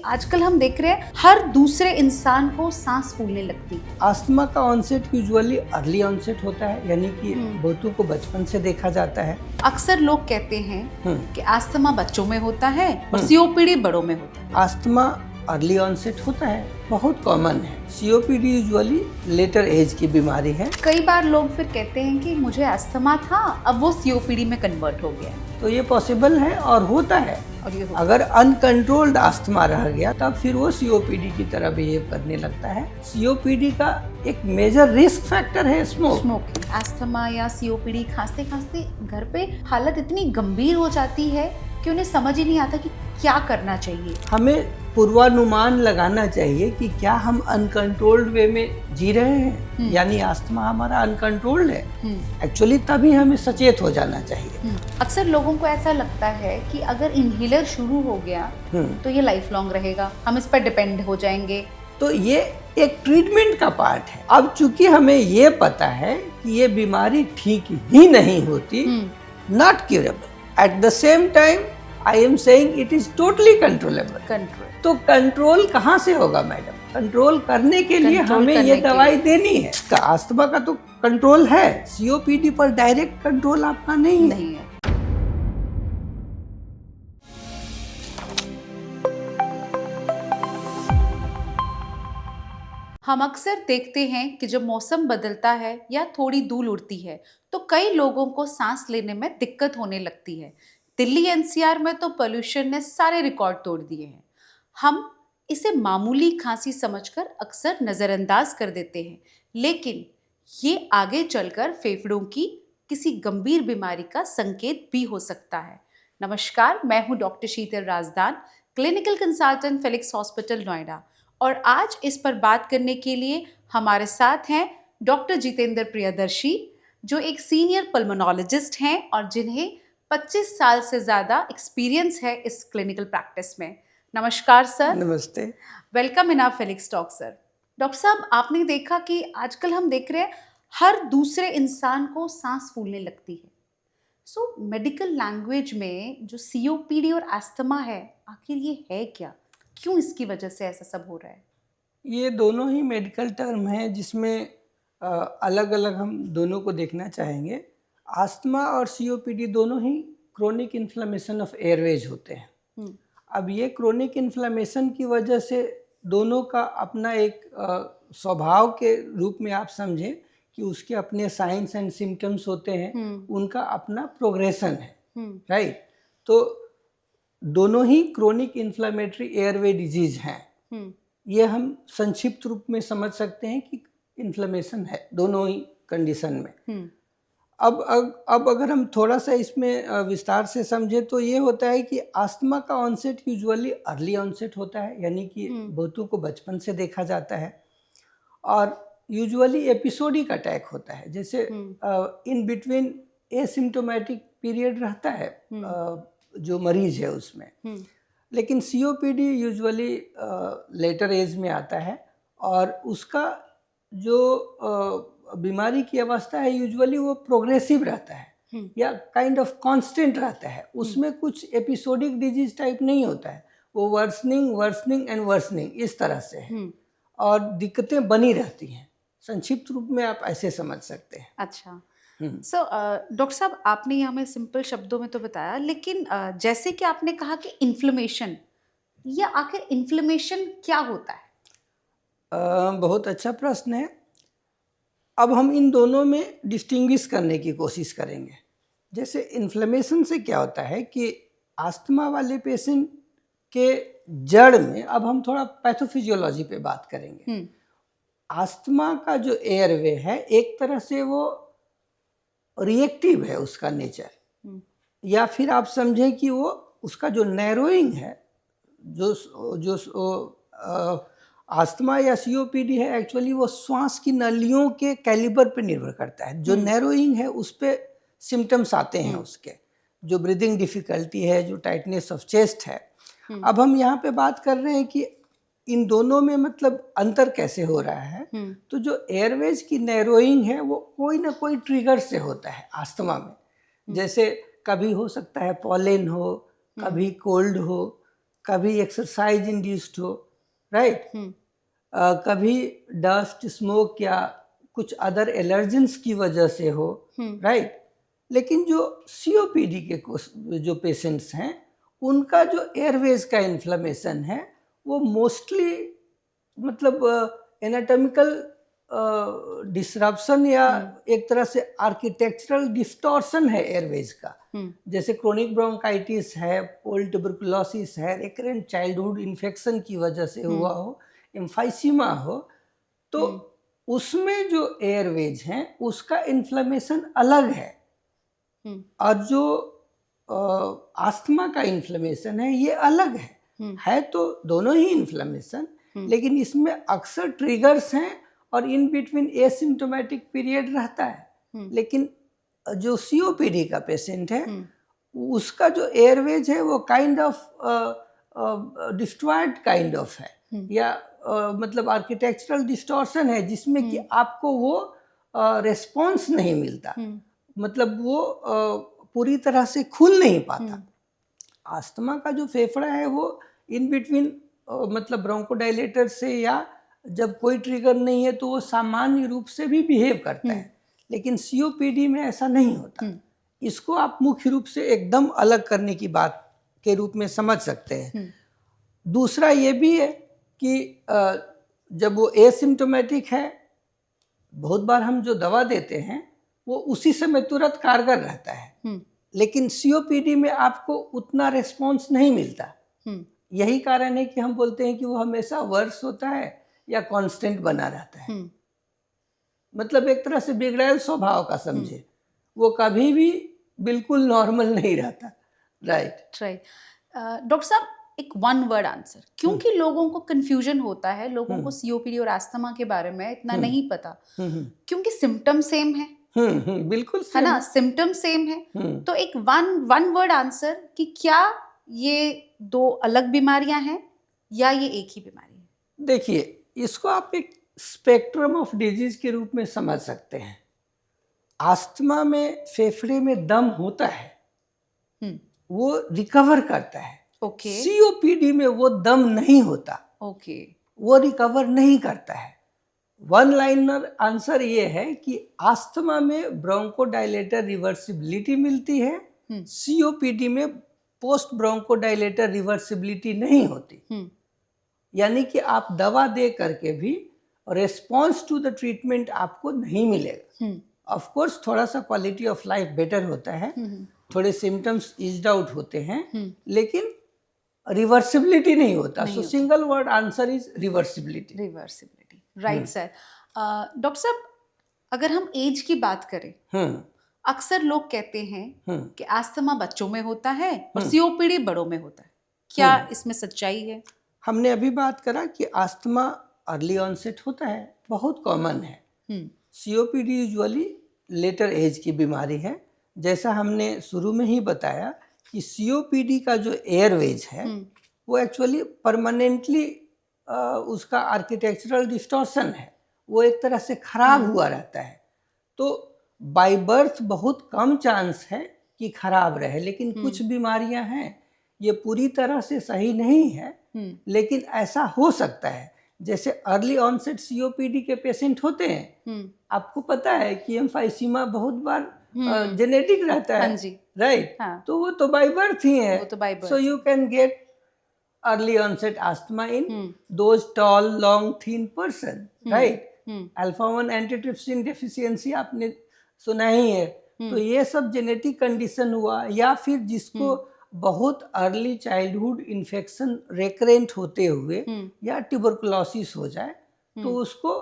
आजकल हम देख रहे हैं हर दूसरे इंसान को सांस फूलने लगती है। अस्थमा का ऑनसेट यूजुअली अर्ली ऑनसेट होता है, यानी कि बहुतों को बचपन से देखा जाता है। अक्सर लोग कहते हैं कि अस्थमा बच्चों में होता है और सीओपीडी बड़ों में होता है। अस्थमा अर्ली ऑनसेट होता है, बहुत कॉमन है। सीओपीडी यूजुअली लेटर एज की बीमारी है। कई बार लोग फिर कहते हैं कि मुझे अस्थमा था, अब वो सीओपीडी में कन्वर्ट हो गया है। तो ये पॉसिबल है और होता है। और ये अगर अनकंट्रोल्ड अस्थमा रह गया तब फिर वो सीओपीडी की तरह बिहेव करने लगता है। सीओपीडी का एक मेजर रिस्क फैक्टर है स्मोकिंग। अस्थमा या सीओपीडी खांसते खांसते घर पे हालत इतनी गंभीर हो जाती है कि उन्हें समझ ही नहीं आता कि क्या करना चाहिए। हमें पूर्वानुमान लगाना चाहिए कि क्या हम अनकंट्रोल्ड वे में जी रहे हैं, यानी अस्थमा हमारा अनकंट्रोल्ड है। एक्चुअली तभी हमें सचेत हो जाना चाहिए। अक्सर लोगों को ऐसा लगता है कि अगर इनहेलर शुरू हो गया तो ये लाइफ लॉन्ग रहेगा, हम इस पर डिपेंड हो जाएंगे। तो ये एक ट्रीटमेंट का पार्ट है। अब चूंकि हमें ये पता है कि ये बीमारी ठीक ही नहीं होती, not curable, at the same time I am saying it is totally controllable. तो कंट्रोल कहाँ से होगा मैडम? कंट्रोल करने के लिए हमें ये दवाई देनी है। अस्थमा का तो कंट्रोल है, सीओपीडी पर डायरेक्ट कंट्रोल आपका नहीं है। हम अक्सर देखते हैं कि जब मौसम बदलता है या थोड़ी धूल उड़ती है तो कई लोगों को सांस लेने में दिक्कत होने लगती है। दिल्ली एनसीआर में तो पोल्यूशन ने सारे रिकॉर्ड तोड़ दिए हैं। हम इसे मामूली खांसी समझकर अक्सर नज़रअंदाज कर देते हैं, लेकिन ये आगे चलकर फेफड़ों की किसी गंभीर बीमारी का संकेत भी हो सकता है। नमस्कार, मैं हूँ doctor Sheetal Rajdan, clinical consultant Felix hospital Noida, और आज इस पर बात करने के लिए हमारे साथ हैं डॉक्टर जितेंद्र प्रियदर्शी, जो एक सीनियर पल्मोनोलॉजिस्ट हैं और जिन्हें 25 साल से ज़्यादा एक्सपीरियंस है इस क्लिनिकल प्रैक्टिस में। नमस्कार सर। नमस्ते। Welcome in our Felix talk sir. Doctor साहब, आपने देखा कि आजकल हम देख रहे हैं हर दूसरे इंसान को सांस फूलने लगती है। सो मेडिकल लैंग्वेज में जो सीओपीडी और अस्थमा है, आखिर ये है क्या? क्यों इसकी वजह से ऐसा सब हो रहा है? ये दोनों ही मेडिकल टर्म हैं जिसमें अलग अलग हम दोनों को देखना चाहेंगे। अस्थमा और सीओपीडी दोनों ही क्रोनिक इन्फ्लेमेशन ऑफ एयरवेज होते हैं। अब ये क्रोनिक इन्फ्लेमेशन की वजह से दोनों का अपना एक स्वभाव के रूप में आप समझें कि उसके अपने साइंस एंड सिम्टम्स होते हैं, उनका अपना प्रोग्रेशन है, राइट? तो दोनों ही क्रोनिक इन्फ्लेमेटरी एयरवे डिजीज हैं। ये हम संक्षिप्त रूप में समझ सकते हैं कि इन्फ्लेमेशन है दोनों ही कंडीशन में। अब अगर हम थोड़ा सा इसमें विस्तार से समझें तो ये होता है कि अस्थमा का ऑनसेट यूजुअली अर्ली ऑनसेट होता है, यानी कि बहुतों को बचपन से देखा जाता है, और यूजुअली एपिसोडिक अटैक होता है। जैसे इन बिटवीन एसिम्टोमेटिक पीरियड रहता है जो मरीज है उसमें। लेकिन सीओपीडी यूजुअली लेटर एज में आता है और उसका जो बीमारी की अवस्था है यूजुअली वो प्रोग्रेसिव रहता है या काइंड ऑफ कांस्टेंट रहता है। उसमें कुछ एपिसोडिक डिजीज टाइप नहीं होता है, वो वर्सनिंग एंड वर्सनिंग इस तरह से है और दिक्कतें बनी रहती हैं। संक्षिप्त रूप में आप ऐसे समझ सकते हैं। अच्छा, सो डॉक्टर साहब, आपने ये हमें सिंपल शब्दों में तो बताया, लेकिन जैसे कि आपने कहा कि इन्फ्लेमेशन, या आखिर इन्फ्लेमेशन क्या होता है? बहुत अच्छा प्रश्न है। अब हम इन दोनों में डिस्टिंग्विश करने की कोशिश करेंगे। जैसे इन्फ्लेमेशन से क्या होता है कि अस्थमा वाले पेशेंट के जड़ में, अब हम थोड़ा पैथोफिजियोलॉजी पे बात करेंगे। अस्थमा का जो एयरवे है एक तरह से वो रिएक्टिव है, उसका नेचर, या फिर आप समझें कि वो उसका जो नैरोइंग है, जो अस्थमा या सीओपीडी है, एक्चुअली वो श्वास की नलियों के कैलिबर पे निर्भर करता है। जो नैरोइंग है उस पे सिम्टम्स आते हैं उसके, जो ब्रीदिंग डिफिकल्टी है, जो टाइटनेस ऑफ चेस्ट है। अब हम यहाँ पे बात कर रहे हैं कि इन दोनों में मतलब अंतर कैसे हो रहा है। तो जो एयरवेज की नैरोइंग है वो कोई ना कोई ट्रिगर से होता है अस्थमा में। जैसे कभी हो सकता है पॉलेन हो, कभी कोल्ड हो, कभी एक्सरसाइज इंड्यूस्ड हो, राइट, कभी डस्ट स्मोक या कुछ अदर एलर्जेंस की वजह से हो, राइट। लेकिन जो सीओपीडी के जो पेशेंट्स हैं उनका जो एयरवेज का इन्फ्लेमेशन है वो मोस्टली मतलब एनाटॉमिकल डिसरप्शन या एक तरह से आर्किटेक्चरल डिस्टॉर्शन है एयरवेज का। जैसे क्रोनिक ब्रोंकाइटिस है, पोल ट्यूबरकुलोसिस है, रिकरेंट चाइल्डहुड इन्फेक्शन की वजह से हुआ हो, एम्फाइसीमा हो, तो उसमें जो एयरवेज हैं उसका इन्फ्लेमेशन अलग है। और जो आस्थमा का इन्फ्लेमेशन है ये अलग है तो दोनों ही इन्फ्लेमेशन, लेकिन इसमें अक्सर ट्रिगर्स हैं और इन बिटवीन एसिम्प्टोमेटिक पीरियड रहता है। लेकिन जो सीओपीडी का पेशेंट है उसका जो एयरवेज है वो kind of destroyed kind of है, या मतलब आर्किटेक्चरल डिस्टॉर्शन है जिसमें कि आपको वो रिस्पॉन्स नहीं मिलता, मतलब वो पूरी तरह से खुल नहीं पाता। आस्थमा का जो फेफड़ा है वो इन बिटवीन मतलब ब्रोंकोडायलेटर से या जब कोई ट्रिगर नहीं है तो वो सामान्य रूप से भी बिहेव करता है, लेकिन सीओपीडी में ऐसा नहीं होता। इसको आप मुख्य रूप से एकदम अलग करने की बात के रूप में समझ सकते हैं। दूसरा ये भी है कि जब वो एसिम्प्टोमेटिक है, बहुत बार हम जो दवा देते हैं वो उसी समय तुरंत कारगर रहता है, लेकिन सीओपीडी में आपको उतना रिस्पॉन्स नहीं मिलता। यही कारण है कि हम बोलते हैं कि वो हमेशा वर्स होता है या कांस्टेंट बना रहता है। मतलब एक तरह से बिगड़ैल स्वभाव का समझे, वो कभी भी बिल्कुल नॉर्मल नहीं रहता। राइट। डॉक्टर साहब, एक वन वर्ड आंसर, क्योंकि लोगों को कंफ्यूजन होता है, लोगों को सीओपीडी और अस्थमा के बारे में इतना नहीं पता, क्योंकि सिम्टम सेम है। बिल्कुल है ना, सिम्टम सेम है। तो एक वन वर्ड आंसर कि क्या ये दो अलग बीमारियां हैं या ये एक ही बीमारी है? देखिए, इसको आप एक स्पेक्ट्रम ऑफ डिजीज के रूप में समझ सकते हैं। आस्थमा में फेफड़े में दम होता है, वो रिकवर करता है। सीओपीडी में वो दम नहीं होता, वो रिकवर नहीं करता है। वन लाइनर आंसर ये है कि आस्थमा में ब्रोंकोडायलेटर रिवर्सिबिलिटी मिलती है, सीओपीडी में पोस्ट ब्रोंकोडायलेटर रिवर्सिबिलिटी नहीं होती। यानी कि आप दवा दे करके भी रिस्पॉन्स टू द ट्रीटमेंट आपको नहीं मिलेगा। ऑफ कोर्स थोड़ा सा क्वालिटी ऑफ लाइफ बेटर होता है, थोड़े सिम्टम्स इज्ड आउट होते हैं, लेकिन रिवर्सिबिलिटी नहीं होता। सो single word answer is reversibility. Right sir. Doctor साहब, अगर हम एज की बात करें, अक्सर लोग कहते हैं कि आस्थमा बच्चों में होता है और सीओपीडी बड़ों में होता है, क्या इसमें सच्चाई है? हमने अभी बात करा कि आस्थमा अर्ली ऑनसेट होता है, बहुत कॉमन है। सीओपीडी यूजुअली लेटर एज की बीमारी है। जैसा हमने शुरू में ही बताया कि सीओपीडी का जो एयरवेज है वो एक्चुअली परमानेंटली उसका आर्किटेक्चरल डिस्टॉर्शन है, वो एक तरह से खराब हुआ रहता है। तो बाय बर्थ बहुत कम चांस है कि खराब रहे, लेकिन कुछ बीमारियां हैं ये पूरी तरह से सही नहीं है, लेकिन ऐसा हो सकता है। जैसे अर्ली ऑनसेट सीओपीडी के पेशेंट होते हैं, आपको पता है कि एम्फाइसीमा बहुत बार जेनेटिक रहता है, राइट? तो वो तो बाय बर्थ ही है। So you can get early onset asthma in those tall, long, thin person, right? Alpha-1 antitrypsin deficiency आपने सुना ही है। तो ये सब जेनेटिक कंडीशन हुआ, या फिर जिसको बहुत अर्ली चाइल्डहुड इन्फेक्शन रेकरेंट होते हुए या ट्यूबरकुलोसिस हो जाए, तो उसको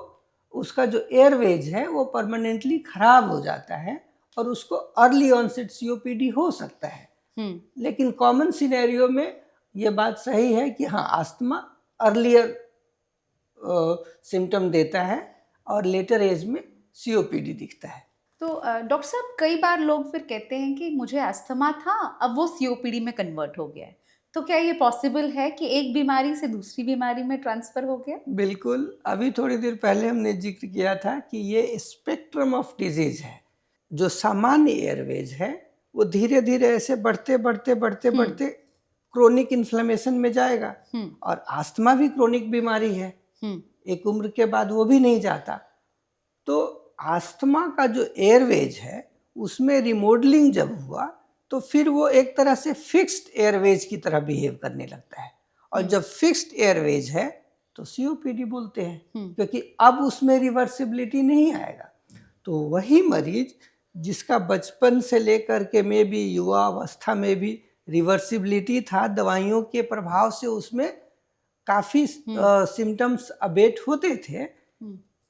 उसका जो एयरवेज है वो परमानेंटली खराब हो जाता है और उसको अर्ली ऑनसेट सीओपीडी हो सकता है। लेकिन कॉमन सिनेरियो में ये बात सही है कि हाँ, आस्थमा अर्लियर सिम्टम देता है और लेटर एज में सीओपीडी दिखता है। तो डॉक्टर साहब, कई बार लोग फिर कहते हैं कि मुझे अस्थमा था, अब वो सीओपीडी में कन्वर्ट हो गया है, तो क्या ये पॉसिबल है कि एक बीमारी से दूसरी बीमारी में ट्रांसफर हो गया? बिल्कुल। अभी थोड़ी देर पहले हमने जिक्र किया था कि ये स्पेक्ट्रम ऑफ डिजीज है। जो सामान्य एयरवेज है वो धीरे धीरे ऐसे बढ़ते बढ़ते बढ़ते बढ़ते क्रोनिक इन्फ्लेमेशन में जाएगा। और आस्थमा भी क्रोनिक बीमारी है, एक उम्र के बाद वो भी नहीं जाता। तो आस्थमा का जो एयरवेज है उसमें रिमॉडलिंग जब हुआ तो फिर वो एक तरह से फिक्स्ड एयरवेज की तरह बिहेव करने लगता है। और जब फिक्स्ड एयरवेज है तो सीओपीडी बोलते हैं, क्योंकि अब उसमें रिवर्सिबिलिटी नहीं आएगा। तो वही मरीज जिसका बचपन से लेकर के में भी युवा अवस्था में भी रिवर्सिबिलिटी था, दवाइयों के प्रभाव से उसमें काफ़ी सिम्टम्स अबेट होते थे,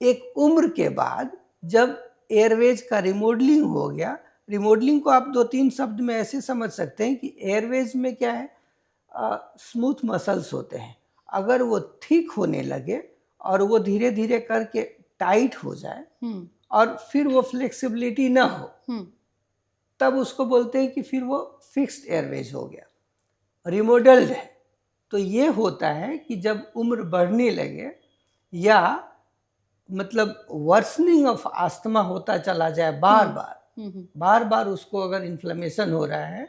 एक उम्र के बाद जब एयरवेज का रिमॉडलिंग हो गया, रिमॉडलिंग को आप 2-3 शब्द में ऐसे समझ सकते हैं कि एयरवेज में क्या है, स्मूथ मसल्स होते हैं, अगर वो थिक होने लगे और वो धीरे धीरे करके टाइट हो जाए और फिर वो फ्लेक्सिबिलिटी ना हो, तब उसको बोलते हैं कि फिर वो फिक्स्ड एयरवेज हो गया, रिमॉडल्ड है। तो ये होता है कि जब उम्र बढ़ने लगे या मतलब वर्सनिंग ऑफ आस्थमा होता चला जाए, बार बार उसको अगर इन्फ्लेमेशन हो रहा है,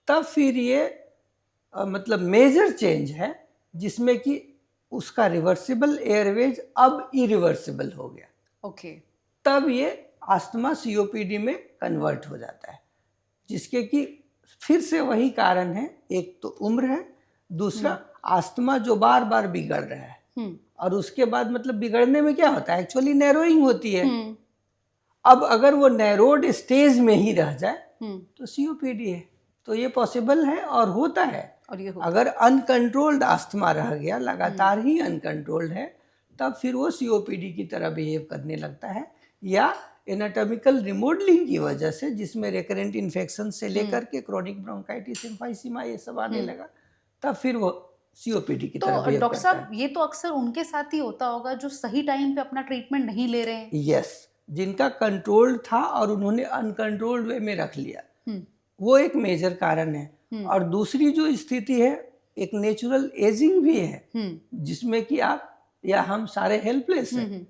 तब फिर ये मतलब मेजर चेंज है जिसमें कि उसका रिवर्सिबल एयरवेज अब इरिवर्सिबल हो गया। ओके। तब ये आस्थमा सीओपीडी में कन्वर्ट हो जाता है, जिसके कि फिर से वही कारण है, एक तो उम्र है, दूसरा आस्थमा जो बार बार बिगड़ रहा है। और उसके बाद मतलब बिगड़ने में क्या होता है, एक्चुअली नैरोइंग होती है। अब अगर वो नैरोड स्टेज में ही रह जाए तो सीओपीडी है। तो ये पॉसिबल है और होता है। और ये अगर अनकंट्रोल्ड आस्थमा रह गया, लगातार ही अनकंट्रोल्ड है, तब फिर वो सीओपीडी की तरह बिहेव करने लगता है। या एनाटॉमिकल रिमॉडलिंग की वजह से, जिसमें रिकरेंट इन्फेक्शन से लेकर के क्रोनिक ब्रोंकाइटिस, एम्फाइसीमा ये सब आने लगा, तब फिर वो सीओपीडी की तरह तो बिहेव डॉक्टर करता है। साहब, ये तो अक्सर उनके साथ ही होता होगा जो सही टाइम पे अपना ट्रीटमेंट नहीं ले रहे हैं। यस, जिनका कंट्रोल था और उन्होंने अनकंट्रोल्ड वे में रख लिया, वो एक मेजर कारण है। और दूसरी जो स्थिति है, एक नेचुरल एजिंग भी है, जिसमें कि आप या हम सारे हेल्पलेस हैं।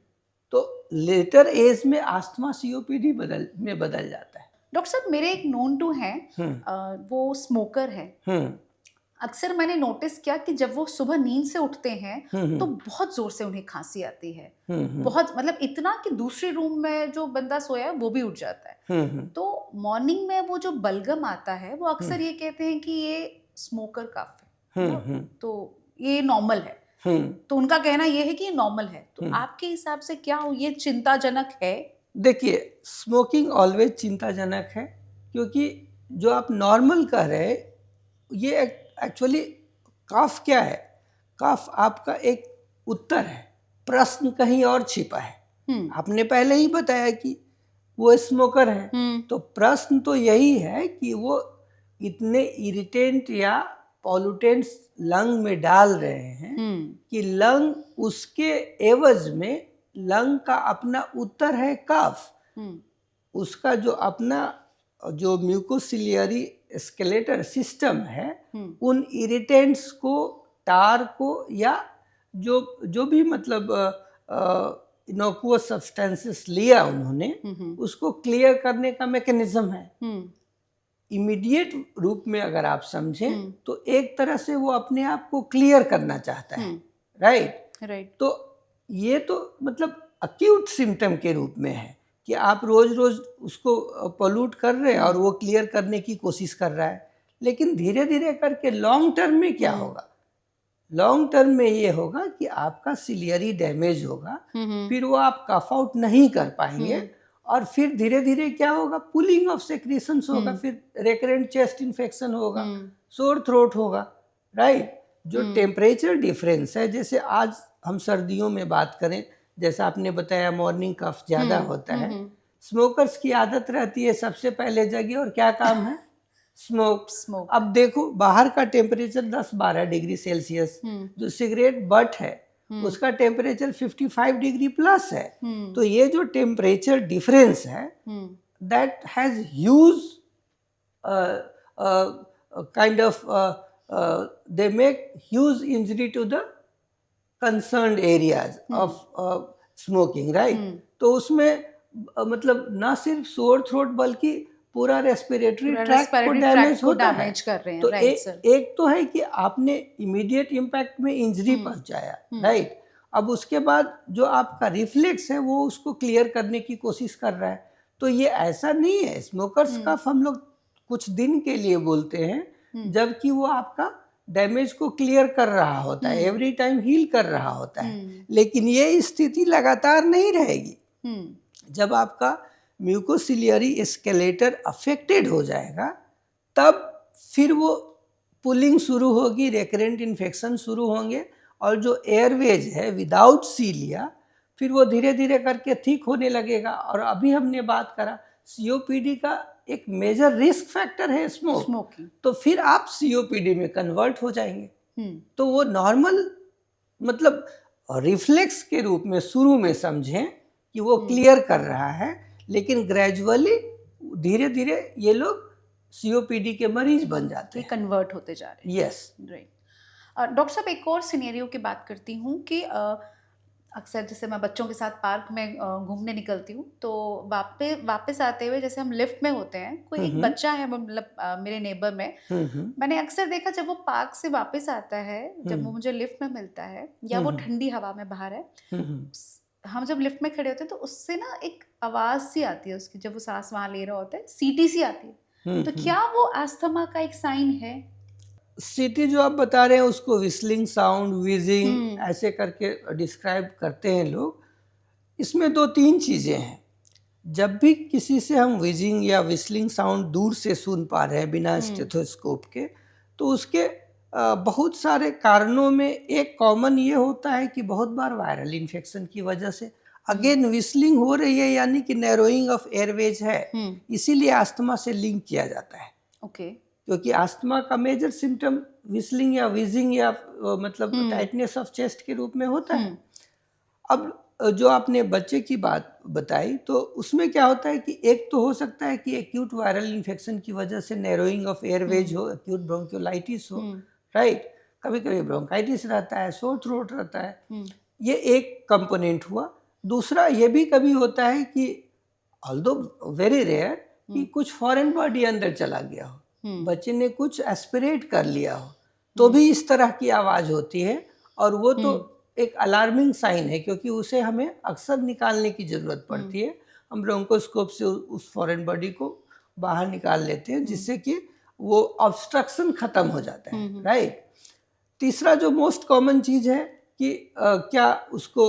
तो लेटर एज में आस्थमा सीओपीडी बदल जाता है। डॉक्टर साहब, मेरे एक नोन टू हैं, वो स्मोकर है। अक्सर मैंने नोटिस किया कि जब वो सुबह नींद से उठते हैं तो बहुत जोर से उन्हें खांसी आती है, बहुत, मतलब इतना कि दूसरे रूम में जो बंदा सोया है वो भी उठ जाता है। तो मॉर्निंग में वो जो बलगम आता है, वो अक्सर ये कहते हैं कि ये स्मोकर कफ है, तो ये नॉर्मल है। तो उनका कहना ये है कि ये नॉर्मल है। तो आपके हिसाब से क्या ये चिंताजनक है? देखिए, स्मोकिंग ऑलवेज चिंताजनक है, क्योंकि जो आप नॉर्मल कह रहे हैं, ये एक्चुअली कफ क्या है, कफ आपका एक उत्तर है, प्रश्न कहीं और छिपा है। आपने पहले ही बताया कि वो स्मोकर है, तो प्रश्न तो यही है कि वो इतने इरिटेंट या पॉल्यूटेंट्स लंग में डाल रहे हैं कि लंग उसके एवज में, लंग का अपना उत्तर है कफ, उसका जो अपना जो म्यूकोसिलियरी स्केलेटल सिस्टम है, उन इरिटेंट्स को, टार को, या जो भी मतलब इनोकुअस सब्सटेंसेस लिया उन्होंने, उसको क्लियर करने का मैकेनिज्म है। इमीडिएट रूप में अगर आप समझें तो एक तरह से वो अपने आप को क्लियर करना चाहता है, राइट। तो ये तो मतलब अक्यूट सिम्टम के रूप में है कि आप रोज रोज उसको पोल्यूट कर रहे हैं और वो क्लियर करने की कोशिश कर रहा है। लेकिन धीरे धीरे करके लॉन्ग टर्म में क्या होगा, लॉन्ग टर्म में ये होगा कि आपका सिलियरी डैमेज होगा, फिर वो आप कफ आउट नहीं कर पाएंगे, और फिर धीरे धीरे क्या होगा, पुलिंग ऑफ सेक्रेशंस होगा, फिर रेकरेंट चेस्ट इन्फेक्शन होगा, सोर थ्रोट होगा, राइट। जो टेम्परेचर डिफरेंस है, जैसे आज हम सर्दियों में बात करें, जैसा आपने बताया मॉर्निंग कफ ज़्यादा होता है, स्मोकर्स की आदत रहती है सबसे पहले जगी और क्या काम है, स्मोक। अब देखो बाहर का टेम्परेचर 10-12 डिग्री सेल्सियस, जो सिगरेट बट है उसका टेम्परेचर 55 डिग्री प्लस है। तो ये जो टेम्परेचर डिफरेंस है, that has huge kind of they make huge injury to the concerned areas of smoking, right. तो उसमें मतलब ना सिर्फ सोर थ्रोट बल्कि पूरा रेस्पिरेटरी पूरा ट्रैक्ट को रेस्पिरेटरी डैमेज ट्रैक्ट को होता है। डैमेज कर रहे हैं, तो राइट सर। एक तो है कि आपने इमीडिएट इम्पैक्ट में इंजरी पहुंचाया, राइट। अब उसके बाद जो आपका रिफ्लेक्स है वो उसको क्लियर करने की कोशिश कर रहा है। तो ये ऐसा नहीं है, स्मोकर्स कफ हम लोग कुछ दिन के लिए बोलते हैं, जबकि वो आपका डैमेज को क्लियर कर रहा होता है, एवरी टाइम हील कर रहा होता है। लेकिन ये स्थिति लगातार नहीं रहेगी। जब आपका म्यूकोसिलियरी एस्केलेटर अफेक्टेड हो जाएगा तब फिर वो पुलिंग शुरू होगी, रेकरेंट इन्फेक्शन शुरू होंगे, और जो एयरवेज है विदाउट सीलिया फिर वो धीरे धीरे करके ठीक होने लगेगा। और अभी हमने बात करा सीओपीडी का एक मेजर रिस्क फैक्टर है स्मोकिंग, तो फिर आप सीओपीडी में कन्वर्ट हो जाएंगे। तो वो नॉर्मल मतलब रिफ्लेक्स के रूप में शुरू में समझें कि वो क्लियर कर रहा है, लेकिन ग्रेजुअली धीरे धीरे ये लोग सीओपीडी के मरीज बन जाते हैं, कन्वर्ट होते जा रहे हैं। Yes, right. डॉक्टर साहब, एक और सिनेरियो की बात करती हूँ कि अक्सर जैसे मैं बच्चों के साथ पार्क में घूमने निकलती हूँ, तो वापस आते हुए जैसे हम लिफ्ट में होते हैं, कोई एक बच्चा है मतलब मेरे नेबर में, मैंने अक्सर देखा जब वो पार्क से वापस आता है, जब वो मुझे लिफ्ट में मिलता है या वो ठंडी हवा में बाहर है, हम जब लिफ्ट में खड़े होते हैं तो उससे ना एक आवाज सी आती है उसकी, जब वो सांस वहां ले रहा होता है, सीटी सी आती है। तो क्या वो अस्थमा का एक साइन है? सीटी जो आप बता रहे हैं उसको विस्लिंग साउंड, व्हीजिंग ऐसे करके डिस्क्राइब करते हैं लोग। इसमें दो तीन चीज़ें हैं। जब भी किसी से हम व्हीजिंग या विस्लिंग साउंड दूर से सुन पा रहे हैं बिना स्टेथोस्कोप के, तो उसके बहुत सारे कारणों में एक कॉमन ये होता है कि बहुत बार वायरल इन्फेक्शन की वजह से अगेन विस्लिंग हो रही है, यानी कि नैरोइंग ऑफ एयरवेज है, इसीलिए अस्थमा से लिंक किया जाता है। ओके। क्योंकि अस्थमा का मेजर सिम्टम विस्लिंग या व्हीजिंग या मतलब टाइटनेस ऑफ चेस्ट के रूप में होता है। अब जो आपने बच्चे की बात बताई, तो उसमें क्या होता है कि एक तो हो सकता है कि एक्यूट वायरल इन्फेक्शन की वजह से नैरोइंग ऑफ एयरवेज हो, एक्यूट ब्रोंकियोलाइटिस हो, राइट। कभी कभी ब्रोंकाइटिस रहता है, सोर थ्रोट रहता है, ये एक कंपोनेंट हुआ। दूसरा ये भी कभी होता है कि ऑल्दो वेरी रेयर कि कुछ फॉरेन बॉडी अंदर चला गया हो, बच्चे ने कुछ एस्पिरेट कर लिया हो, तो भी इस तरह की आवाज होती है, और वो तो एक अलार्मिंग साइन है, क्योंकि उसे हमें अक्सर निकालने की जरूरत पड़ती है। हम ब्रोंकोस्कोप से उस फॉरेन बॉडी को बाहर निकाल लेते हैं, जिससे कि वो ऑब्स्ट्रक्शन खत्म हो जाता है, राइट। तीसरा जो मोस्ट कॉमन चीज है कि क्या उसको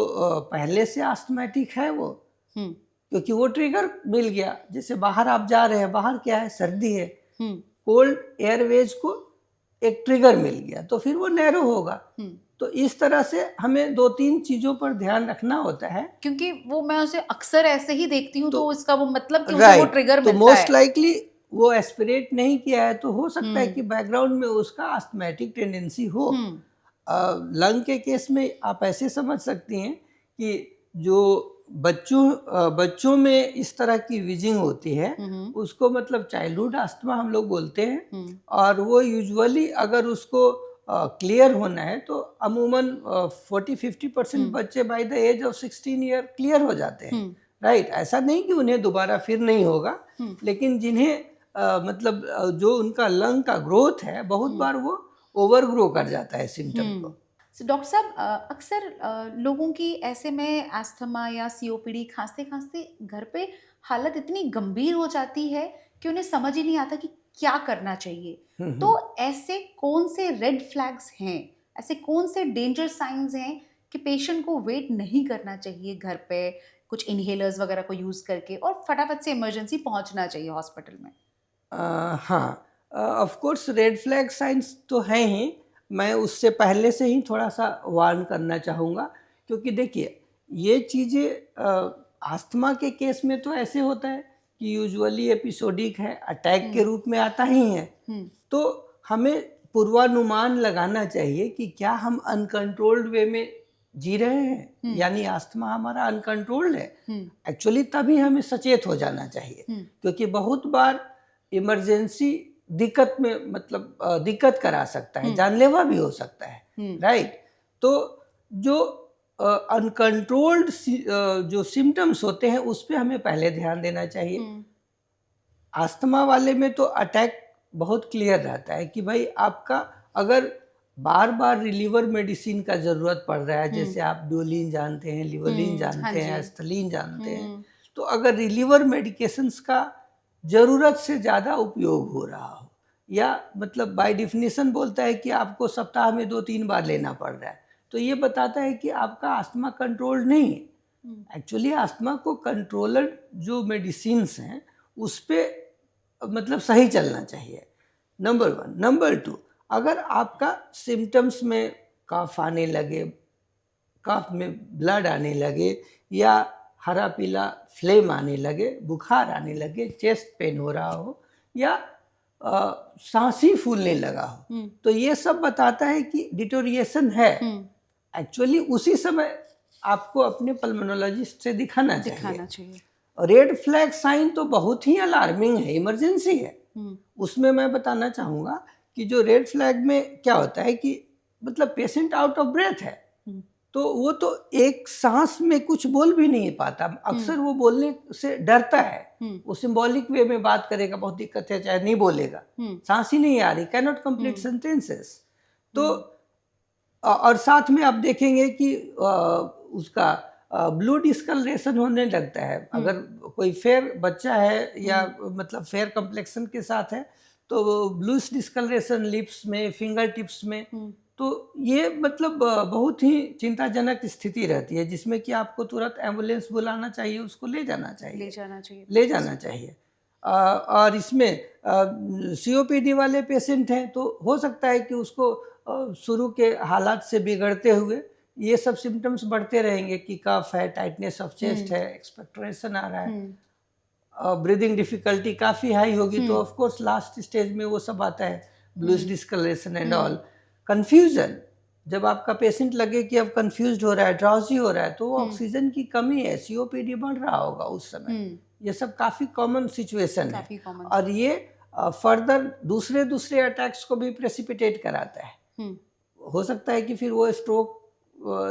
पहले से आस्थमेटिक है वो, क्योंकि वो ट्रिगर मिल गया। जैसे बाहर आप जा रहे हैं, बाहर क्या है, सर्दी है, कोल्ड एयरवेज को एक ट्रिगर मिल गया, तो फिर वो नैरो होगा। तो इस तरह से हमें दो तीन चीजों पर ध्यान रखना होता है, क्योंकि वो मैं उसे अक्सर ऐसे ही देखती हूँ, तो इसका वो मतलब कि उसे वो ट्रिगर मिलता है। तो मोस्ट लाइकली वो एस्पिरेट नहीं किया है, तो हो सकता है कि बैकग्राउंड में उसका अस्थमैटिक टेंडेंसी हो। लंग के केस में आप ऐसे समझ सकती हैं कि जो बच्चों में इस तरह की विजिंग होती है, उसको मतलब चाइल्डहुड अस्थमा हम लोग बोलते हैं, और वो यूजुअली अगर उसको क्लियर होना है तो अमूमन 40-50% बच्चे by the age of 16 year clear हो जाते हैं, राइट। ऐसा नहीं कि उन्हें दोबारा फिर नहीं होगा, लेकिन जिन्हें मतलब जो उनका लंग का ग्रोथ है, बहुत बार वो ओवर ग्रो कर जाता है सिम्टम को। डॉक्टर साहब, अक्सर लोगों की ऐसे में अस्थमा या सीओपीडी खांसते खांसते घर पे हालत इतनी गंभीर हो जाती है कि उन्हें समझ ही नहीं आता कि क्या करना चाहिए। तो ऐसे कौन से रेड फ्लैग्स हैं, ऐसे कौन से डेंजर साइंस हैं कि पेशेंट को वेट नहीं करना चाहिए घर पे कुछ इनहेलर्स वगैरह को यूज करके, और फटाफट से इमरजेंसी पहुंचना चाहिए हॉस्पिटल में? हाँ, of course red flag science तो हैं ही। मैं उससे पहले से ही थोड़ा सा वार्न करना चाहूँगा, क्योंकि देखिए ये चीज़ें अस्थमा के केस में तो ऐसे होता है कि यूजुअली एपिसोडिक है, अटैक के रूप में आता ही है। तो हमें पूर्वानुमान लगाना चाहिए कि क्या हम अनकंट्रोल्ड वे में जी रहे हैं, यानी अस्थमा हमारा अनकंट्रोल्ड है। एक्चुअली तभी हमें सचेत हो जाना चाहिए, क्योंकि बहुत बार इमरजेंसी दिक्कत में मतलब दिक्कत करा सकता है, जानलेवा भी हो सकता है, राइट। तो जो अनकंट्रोल्ड जो सिम्टम्स होते हैं उस पर हमें पहले ध्यान देना चाहिए। अस्थमा वाले में तो अटैक बहुत क्लियर रहता है कि भाई आपका अगर बार बार रिलीवर मेडिसिन का जरूरत पड़ रहा है, जैसे आप ड्यूलिन जानते हैं, लिवोलिन हाँ जानते हैं, जी। एस्थलीन जानते हैं, तो अगर रिलीवर मेडिकेशंस का जरूरत से ज़्यादा उपयोग हो रहा हो, या मतलब बाय डिफिनीशन बोलता है कि आपको सप्ताह में 2-3 बार लेना पड़ रहा है, तो ये बताता है कि आपका अस्थमा कंट्रोल नहीं है। एक्चुअली अस्थमा को कंट्रोलर जो मेडिसिन्स हैं उस पे मतलब सही चलना चाहिए, नंबर 1। नंबर 2, अगर आपका सिम्टम्स में कफ आने लगे, कफ में ब्लड आने लगे, या हरा पीला फ्लेम आने लगे, बुखार आने लगे, चेस्ट पेन हो रहा हो, या सांस ही फूलने लगा हो, तो ये सब बताता है कि डिटोरिएशन है। एक्चुअली उसी समय आपको अपने पल्मोनोलॉजिस्ट से दिखाना चाहिए। रेड फ्लैग साइन तो बहुत ही अलार्मिंग है, इमरजेंसी है। उसमें मैं बताना चाहूँगा कि जो रेड फ्लैग में क्या होता है कि मतलब पेशेंट आउट ऑफ ब्रेथ है, तो वो तो एक सांस में कुछ बोल भी नहीं पाता, अक्सर वो बोलने से डरता है, वो सिंबॉलिक वे में बात करेगा, बहुत दिक्कत है, चाहे नहीं बोलेगा, सांस ही नहीं आ रही, कैन नॉट कंप्लीट सेंटेंसेस। तो और साथ में आप देखेंगे कि उसका ब्लू डिस्कलरेशन होने लगता है। अगर कोई फेयर बच्चा है या मतलब फेयर कम्प्लेक्शन के साथ है, तो ब्लू डिस्कलरेशन लिप्स में, फिंगर टिप्स में, तो ये मतलब बहुत ही चिंताजनक स्थिति रहती है, जिसमें कि आपको तुरंत एम्बुलेंस बुलाना चाहिए, उसको ले जाना चाहिए। और इसमें सीओपीडी वाले पेशेंट हैं, तो हो सकता है कि उसको शुरू के हालात से बिगड़ते हुए ये सब सिम्टम्स बढ़ते रहेंगे कि कफ है, टाइटनेस ऑफ चेस्ट है, एक्सपेक्टोरेशन आ रहा है, ब्रीदिंग डिफिकल्टी काफ़ी हाई होगी, तो ऑफ कोर्स लास्ट स्टेज में वो सब आता है, blues discolouration and all. Confusion, जब आपका पेशेंट लगे कि अब कंफ्यूज्ड हो रहा है, ड्राउजी हो रहा है, तो वो ऑक्सीजन की कमी है, सीओपीडी बढ़ रहा होगा उस समय। ये सब काफ़ी कॉमन सिचुएशन है, और ये फर्दर दूसरे अटैक्स को भी प्रेसिपिटेट कराता है। हो सकता है कि फिर वो स्ट्रोक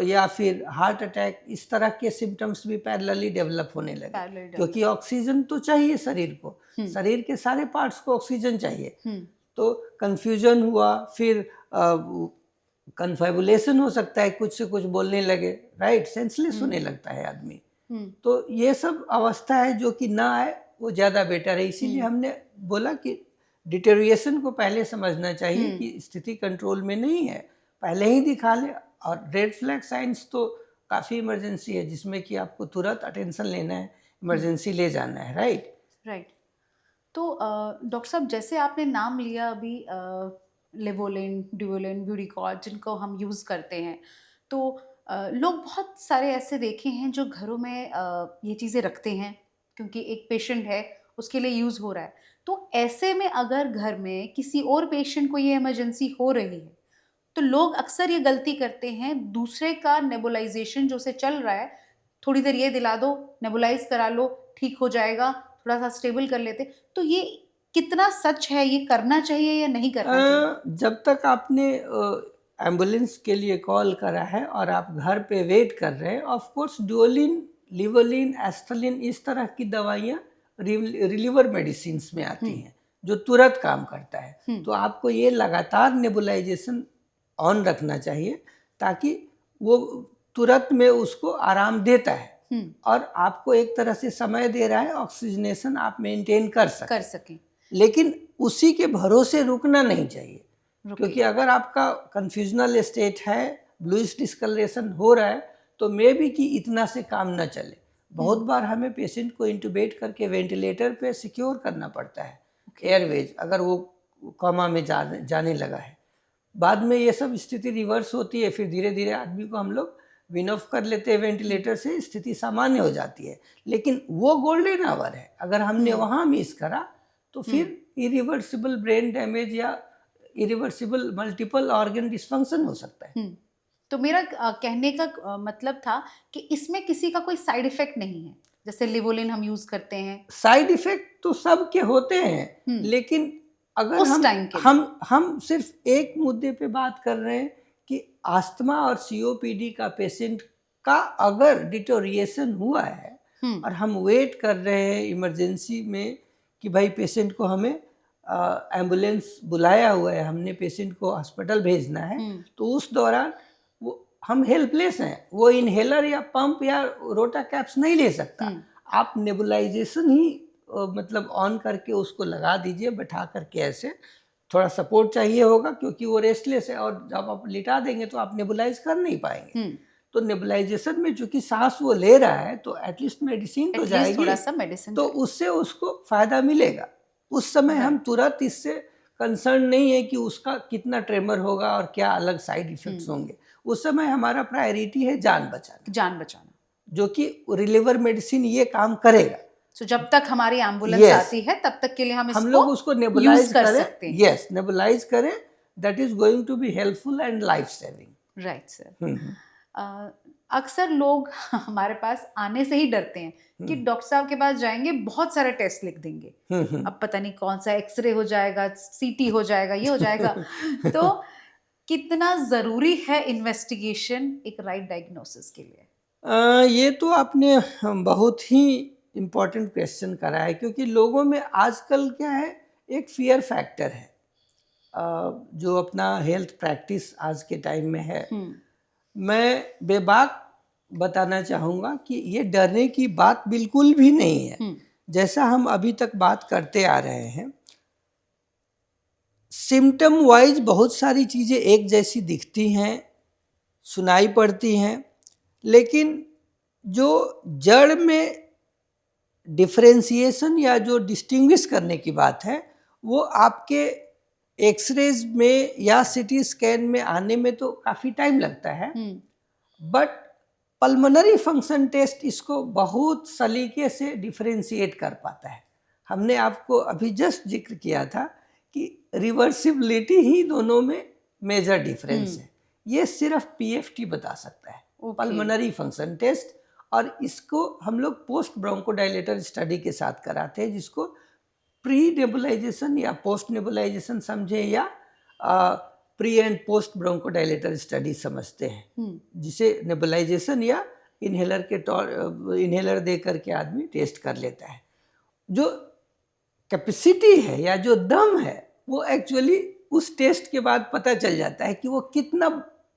या फिर हार्ट अटैक, इस तरह के सिम्टम्स भी पैरेलली डेवलप होने लगे, क्योंकि ऑक्सीजन तो चाहिए शरीर को, शरीर के सारे पार्ट्स को ऑक्सीजन चाहिए। तो कंफ्यूजन हुआ, फिर कन्फेबुलेशन हो सकता है, कुछ से कुछ बोलने लगे, राइट, सेंसलेस होने लगता है आदमी। तो ये सब अवस्था है जो कि ना आए वो ज़्यादा बेटर है। इसीलिए हमने बोला कि डिटेरिएशन को पहले समझना चाहिए कि स्थिति कंट्रोल में नहीं है, पहले ही दिखा ले। और रेड फ्लैग साइंस तो काफ़ी इमरजेंसी है, जिसमें कि आपको तुरंत अटेंशन लेना है, इमरजेंसी ले जाना है, राइट। तो डॉक्टर साहब, जैसे आपने नाम लिया अभी लेवोलिन, ड्यूलिन, ब्यूडिकॉट, जिनको हम यूज़ करते हैं, तो लोग बहुत सारे ऐसे देखे हैं जो घरों में ये चीज़ें रखते हैं, क्योंकि एक पेशेंट है उसके लिए यूज़ हो रहा है। तो ऐसे में अगर घर में किसी और पेशेंट को ये इमरजेंसी हो रही है, तो लोग अक्सर ये गलती करते हैं, दूसरे का नेबुलाइजेशन जो से चल रहा है, थोड़ी देर ये दिला दो, नेबुलाइज करा लो, ठीक हो जाएगा, थोड़ा सा स्टेबल कर लेते। तो ये कितना सच है, ये करना चाहिए या नहीं करना चाहिए? जब तक आपने एम्बुलेंस के लिए कॉल करा है और आप घर पे वेट कर रहे हैं, ऑफ कोर्स ड्यूलिन, लिवोलिन, एस्थलीन, इस तरह की दवाइयाँ रिलीवर मेडिसिन में आती हैं, जो तुरंत काम करता है। तो आपको ये लगातार नेबुलाइजेशन ऑन रखना चाहिए, ताकि वो तुरंत में उसको आराम देता है, और आपको एक तरह से समय दे रहा है, ऑक्सीजनेशन आप मेंटेन कर सकें। लेकिन उसी के भरोसे रुकना नहीं चाहिए, क्योंकि अगर आपका कंफ्यूजनल स्टेट है, ब्लूइश डिस्कलरेशन हो रहा है, तो मे बी कि इतना से काम न चले। बहुत बार हमें पेशेंट को इंटुबेट करके वेंटिलेटर पे सिक्योर करना पड़ता है, एयरवेज, अगर वो कोमा में जाने लगा है। बाद में ये सब स्थिति रिवर्स होती है, फिर धीरे धीरे आदमी को हम लोग विन ऑफ कर लेते हैं वेंटिलेटर से, स्थिति सामान्य हो जाती है। लेकिन वो गोल्डन आवर है, अगर हमने वहाँ मिस करा तो फिर इरिवर्सिबल ब्रेन डैमेज या इरिवर्सिबल मल्टीपल ऑर्गन डिस्फंक्शन हो सकता है। तो मेरा कहने का मतलब था कि इसमें किसी का कोई साइड इफेक्ट नहीं है, जैसे लिवोलिन हम यूज करते हैं। साइड इफेक्ट तो सबके होते हैं, लेकिन अगर हम सिर्फ एक मुद्दे पे बात कर रहे हैं कि अस्थमा और सीओपीडी का पेशेंट का अगर डिटोरिएशन हुआ है और हम वेट कर रहे हैं इमरजेंसी में कि भाई पेशेंट को हमें एम्बुलेंस बुलाया हुआ है, हमने पेशेंट को हॉस्पिटल भेजना है, तो उस दौरान वो हम हेल्पलेस हैं, वो इनहेलर या पंप या रोटा कैप्स नहीं ले सकता। आप नेबुलाइजेशन ही मतलब ऑन करके उसको लगा दीजिए, बैठा करके ऐसे, थोड़ा सपोर्ट चाहिए होगा क्योंकि वो रेस्टलेस है, और जब आप लिटा देंगे तो आप नेबुलाइज कर नहीं पाएंगे। तो नेबुलाइजेशन में चूंकि सांस वो ले रहा है तो एटलीस्ट मेडिसिन तो जाएगी, थोड़ा सा मेडिसिन, तो उससे उसको फायदा मिलेगा। उस समय हम तुरंत इससे कंसर्न नहीं है कि उसका कितना ट्रेमर होगा और क्या अलग साइड इफेक्ट्स होंगे। उस समय हमारा प्रायोरिटी है जान बचाना, जो कि रिलीवर मेडिसिन ये काम करेगा। तो जब तक हमारी एम्बुलेंस आती है तब तक के लिए हम लोग उसको नेबुलाइज कर सकते हैं। यस, नेबुलाइज करें, that is going to be helpful and life saving. Right sir. अक्सर लोग हमारे पास आने से ही डरते हैं कि डॉक्टर साहब के पास जाएंगे, बहुत सारे टेस्ट लिख देंगे, अब पता नहीं कौन सा एक्सरे हो जाएगा, सीटी हो जाएगा, ये हो जाएगा। तो कितना जरूरी है इन्वेस्टिगेशन एक राइट डायग्नोसिस के लिए? ये तो आपने बहुत ही इम्पोर्टेंट क्वेश्चन करा है, क्योंकि लोगों में आजकल क्या है, एक फियर फैक्टर है जो अपना हेल्थ प्रैक्टिस आज के टाइम में है। मैं बेबाक बताना चाहूँगा कि ये डरने की बात बिल्कुल भी नहीं है। जैसा हम अभी तक बात करते आ रहे हैं, सिम्टम वाइज बहुत सारी चीज़ें एक जैसी दिखती हैं, सुनाई पड़ती हैं, लेकिन जो जड़ में डिफरेंशिएशन या जो डिस्टिंग्विश करने की बात है, वो आपके एक्सरेज में या सिटी स्कैन में आने में तो काफ़ी टाइम लगता है, बट पल्मोनरी फंक्शन टेस्ट इसको बहुत सलीके से डिफरेंशिएट कर पाता है। हमने आपको अभी जस्ट जिक्र किया था कि रिवर्सिबिलिटी ही दोनों में मेजर डिफरेंस है। ये सिर्फ पीएफटी बता सकता है, पल्मोनरी फंक्शन टेस्ट, और इसको हम लोग पोस्ट ब्रोंकोडायलेटर स्टडी के साथ कराते हैं, जिसको प्री नेबुलाइजेशन या पोस्ट नेबुलाइजेशन समझे, या pre and post bronchodilator study समझते हैं, जिसे नेबुलाइजेशन या इनहेलर दे करके आदमी टेस्ट कर लेता है। जो कैपेसिटी है या जो दम है, वो एक्चुअली उस टेस्ट के बाद पता चल जाता है कि वो कितना,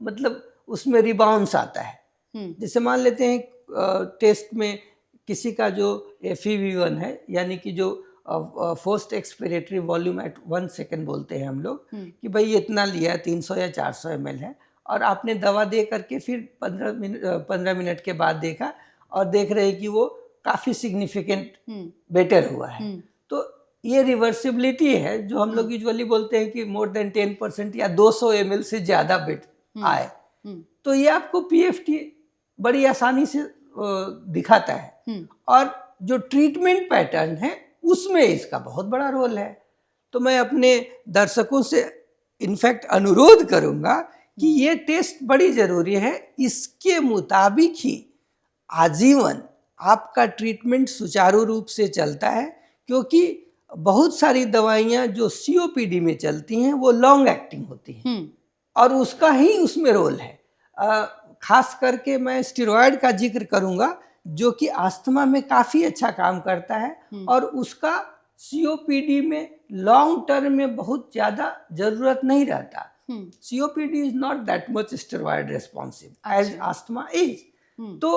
मतलब उसमें रिबाउंस आता है। जैसे मान लेते हैं टेस्ट में किसी का जो FEV1 है, यानी कि जो forced expiratory volume at 1 second बोलते हैं हम लोग, कि भाई ये इतना लिया, 300 या 400 ml है, और आपने दवा दे करके फिर 15 मिनट के बाद देखा और देख रहे हैं कि वो काफ़ी सिग्निफिकेंट बेटर हुआ है, तो ये रिवर्सिबिलिटी है, जो हम लोग यूजुअली बोलते हैं कि मोर देन 10% या 200 ml से ज़्यादा बेट आए, तो ये आपको PFT बड़ी आसानी से दिखाता है। और जो ट्रीटमेंट पैटर्न है उसमें इसका बहुत बड़ा रोल है। तो मैं अपने दर्शकों से इनफैक्ट अनुरोध करूंगा कि ये टेस्ट बड़ी ज़रूरी है, इसके मुताबिक ही आजीवन आपका ट्रीटमेंट सुचारू रूप से चलता है, क्योंकि बहुत सारी दवाइयाँ जो COPD में चलती हैं वो लॉन्ग एक्टिंग होती हैं, और उसका ही उसमें रोल है। खास करके मैं स्टेरॉयड का जिक्र करूंगा, जो कि अस्थमा में काफ़ी अच्छा काम करता है, और उसका COPD में लॉन्ग टर्म में बहुत ज़्यादा ज़रूरत नहीं रहता। COPD is not that much steroid responsive as asthma is. तो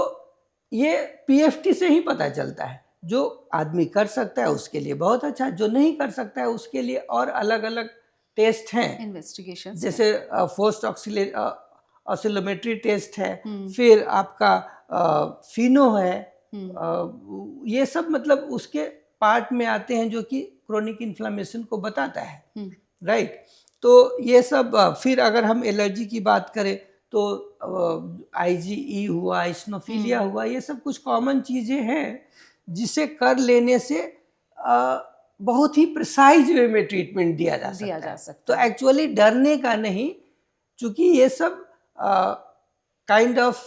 ये PFT से ही पता चलता है। जो आदमी कर सकता है उसके लिए बहुत अच्छा, जो नहीं कर सकता है उसके लिए और अलग अलग टेस्ट हैं, इन्वेस्टिगेशन, जैसे फोर्स्ड ऑसिलोमेट्री टेस्ट है, फिर आपका फिनो है, ये सब मतलब उसके पार्ट में आते हैं, जो कि क्रोनिक इन्फ्लेमेशन को बताता है, राइट। तो ये सब, फिर अगर हम एलर्जी की बात करें तो IgE हुआ, इस्नोफिलिया हुआ, ये सब कुछ कॉमन चीज़ें हैं जिसे कर लेने से बहुत ही प्रिसाइज वे में ट्रीटमेंट दिया जा सकता है। तो एक्चुअली डरने का नहीं, चूँकि ये सब kind of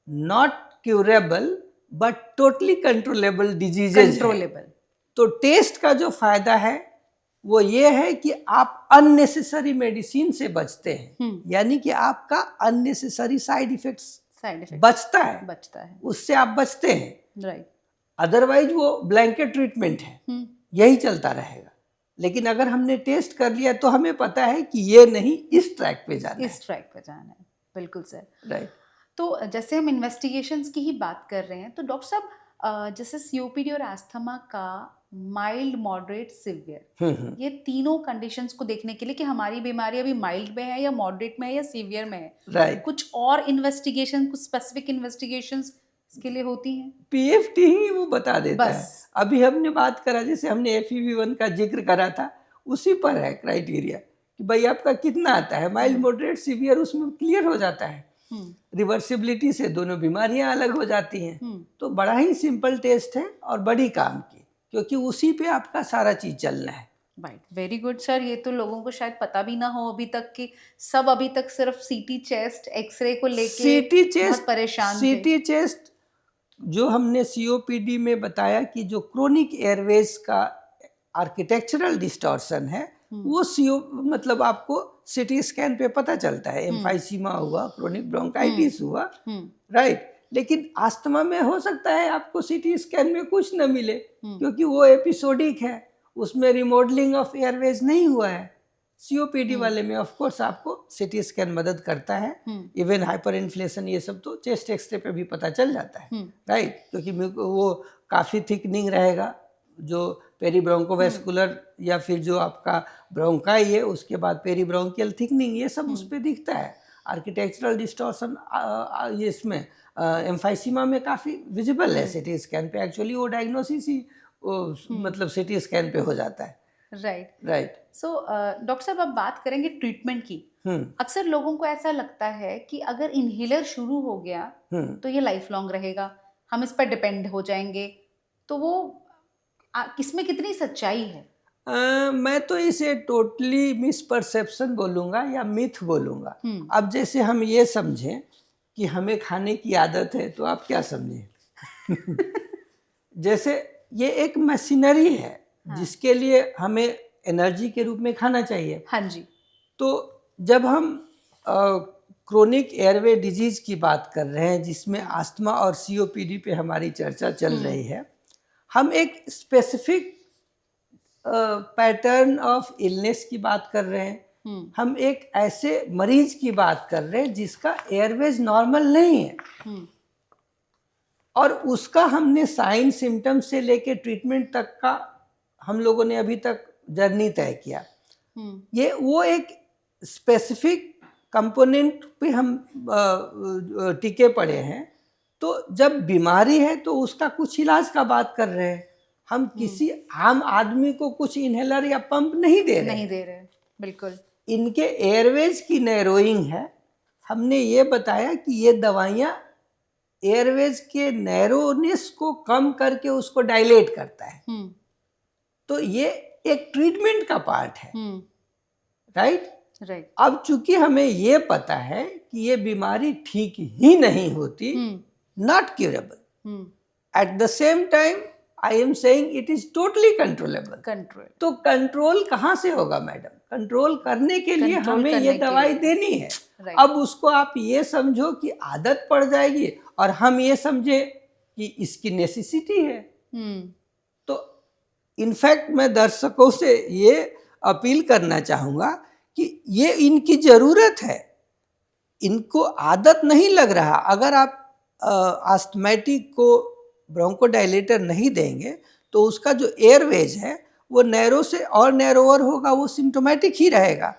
not curable but totally controllable diseases है। तो टेस्ट का जो फायदा है वो ये है कि आप अननेसेसरी मेडिसिन से बचते हैं, यानी कि आपका अननेसेसरी साइड इफेक्ट्स बचता है, उससे आप बचते हैं, राइट। अदरवाइज वो ब्लैंकेट ट्रीटमेंट है, यही चलता रहेगा। लेकिन अगर हमने टेस्ट कर लिया तो हमें पता है कि ये नहीं, इस ट्रैक पे जाना इस ट्रैक पे जाना है। बिल्कुल सर। है। राइट। तो जैसे हम इन्वेस्टिगेशंस की ही बात कर रहे हैं, तो डॉक्टर साहब जैसे सीओपीडी और अस्थमा का माइल्ड, मॉडरेट, सिवियर, ये तीनों कंडीशंस को देखने के लिए कि हमारी बीमारी अभी माइल्ड में है या मॉडरेट में है या सीवियर में है, राइट। कुछ और इन्वेस्टिगेशन, कुछ स्पेसिफिक इन्वेस्टिगेशंस इसके लिए होती हैं? पीएफटी ही वो बता देता है। बस। अभी हमने बात करा, जैसे हमने FEV1 का जिक्र करा था, उसी पर है क्राइटेरिया कि भाई आपका कितना आता है, माइल्ड, मॉडरेट, सीवियर, उसमें क्लियर हो जाता है। रिवर्सिबिलिटी से दोनों बीमारियां अलग हो जाती हैं। तो बड़ा ही सिंपल टेस्ट है और बड़ी काम की, क्योंकि उसी पे आपका सारा चीज चलना है। Right, very good sir. ये तो लोगों को शायद पता भी ना हो अभी तक कि सब अभी तक सिर्फ सीटी चेस्ट, एक्सरे को लेके सीटी चेस्ट, बहुत परेशान थे। सीटी चेस्ट जो हमने सीओपीडी में बताया कि जो क्रोनिक एयरवेज का आर्किटेक्चरल डिस्टॉर्शन है, वो मतलब आपको सिटी स्कैन पे पता चलता है। एम्फाइसीमा हुआ, क्रोनिक ब्रोंकाइटिस हुआ, राइट। लेकिन अस्थमा में हो सकता है आपको सिटी स्कैन में कुछ न मिले, क्योंकि वो एपिसोडिक है, उसमें रिमॉडलिंग ऑफ एयरवेज नहीं हुआ है। सीओपीडी वाले में ऑफ कोर्स आपको सिटी स्कैन मदद करता है। इवन हाइपर इन्फ्लेशन, ये सब तो चेस्ट एक्सरे पे भी पता चल जाता है, राइट। क्योंकि वो काफ़ी थिकनिंग रहेगा, जो पेरीब्रोंकोवेस्कुलर या फिर जो आपका ब्रोंकाई है, उसके बाद पेरीब्रोंकियल थिकनिंग, ये सब उस पर दिखता है। आर्किटेक्चरल डिस्टॉर्शन ये इसमें एम्फाइसीमा में काफ़ी विजिबल है सिटी स्कैन पे। एक्चुअली वो डायग्नोसिस ही मतलब सिटी स्कैन पे हो जाता है। Right, right. सो डॉक्टर साहब, अब बात करेंगे ट्रीटमेंट की। अक्सर लोगों को ऐसा लगता है कि अगर इनहेलर शुरू हो गया तो ये लाइफ लॉन्ग रहेगा, हम इस पर डिपेंड हो जाएंगे, तो वो इसमें कितनी सच्चाई है? मैं तो इसे टोटली मिसपरसेप्शन बोलूँगा या मिथ बोलूँगा। अब जैसे हम ये समझें कि हमें खाने की आदत है, तो आप क्या समझें? जैसे ये एक मशीनरी है, जिसके लिए हमें एनर्जी के रूप में खाना चाहिए। हाँ जी। तो जब हम क्रोनिक एयरवे डिजीज की बात कर रहे हैं, जिसमें अस्थमा और सीओपीडी पे हमारी चर्चा चल रही है, हम एक स्पेसिफिक पैटर्न ऑफ इलनेस की बात कर रहे हैं। हम एक ऐसे मरीज की बात कर रहे हैं जिसका एयरवेज नॉर्मल नहीं है, और उसका हमने साइन सिम्टम से लेके ट्रीटमेंट तक का हम लोगों ने अभी तक जर्नी तय किया। ये वो एक स्पेसिफिक कंपोनेंट पे हम टिके पड़े हैं। तो जब बीमारी है तो उसका कुछ इलाज का बात कर रहे हैं, हम किसी आम आदमी को कुछ इनहेलर या पंप नहीं दे रहे। बिल्कुल। इनके एयरवेज की नैरोइंग है। हमने ये बताया कि ये दवाइयाँ एयरवेज के नैरोनेस को कम करके उसको डायलेट करता है। तो ये एक ट्रीटमेंट का पार्ट है, राइट। अब चूंकि हमें ये पता है कि ये बीमारी ठीक ही नहीं होती, not curable, at the same time I am saying it is totally controllable. तो कंट्रोल कहाँ से होगा मैडम? कंट्रोल करने के लिए हमें ये दवाई देनी है। अब उसको आप ये समझो कि आदत पड़ जाएगी, और हम ये समझे कि इसकी नेसेसिटी है। तो इनफैक्ट मैं दर्शकों से ये अपील करना चाहूँगा कि ये इनकी ज़रूरत है, इनको आदत नहीं लग रहा। अगर आप आस्थमेटिक को ब्रोंकोडायलेटर नहीं देंगे तो उसका जो एयरवेज है वो नैरो से और नैरोवर होगा, वो सिम्टोमेटिक ही रहेगा।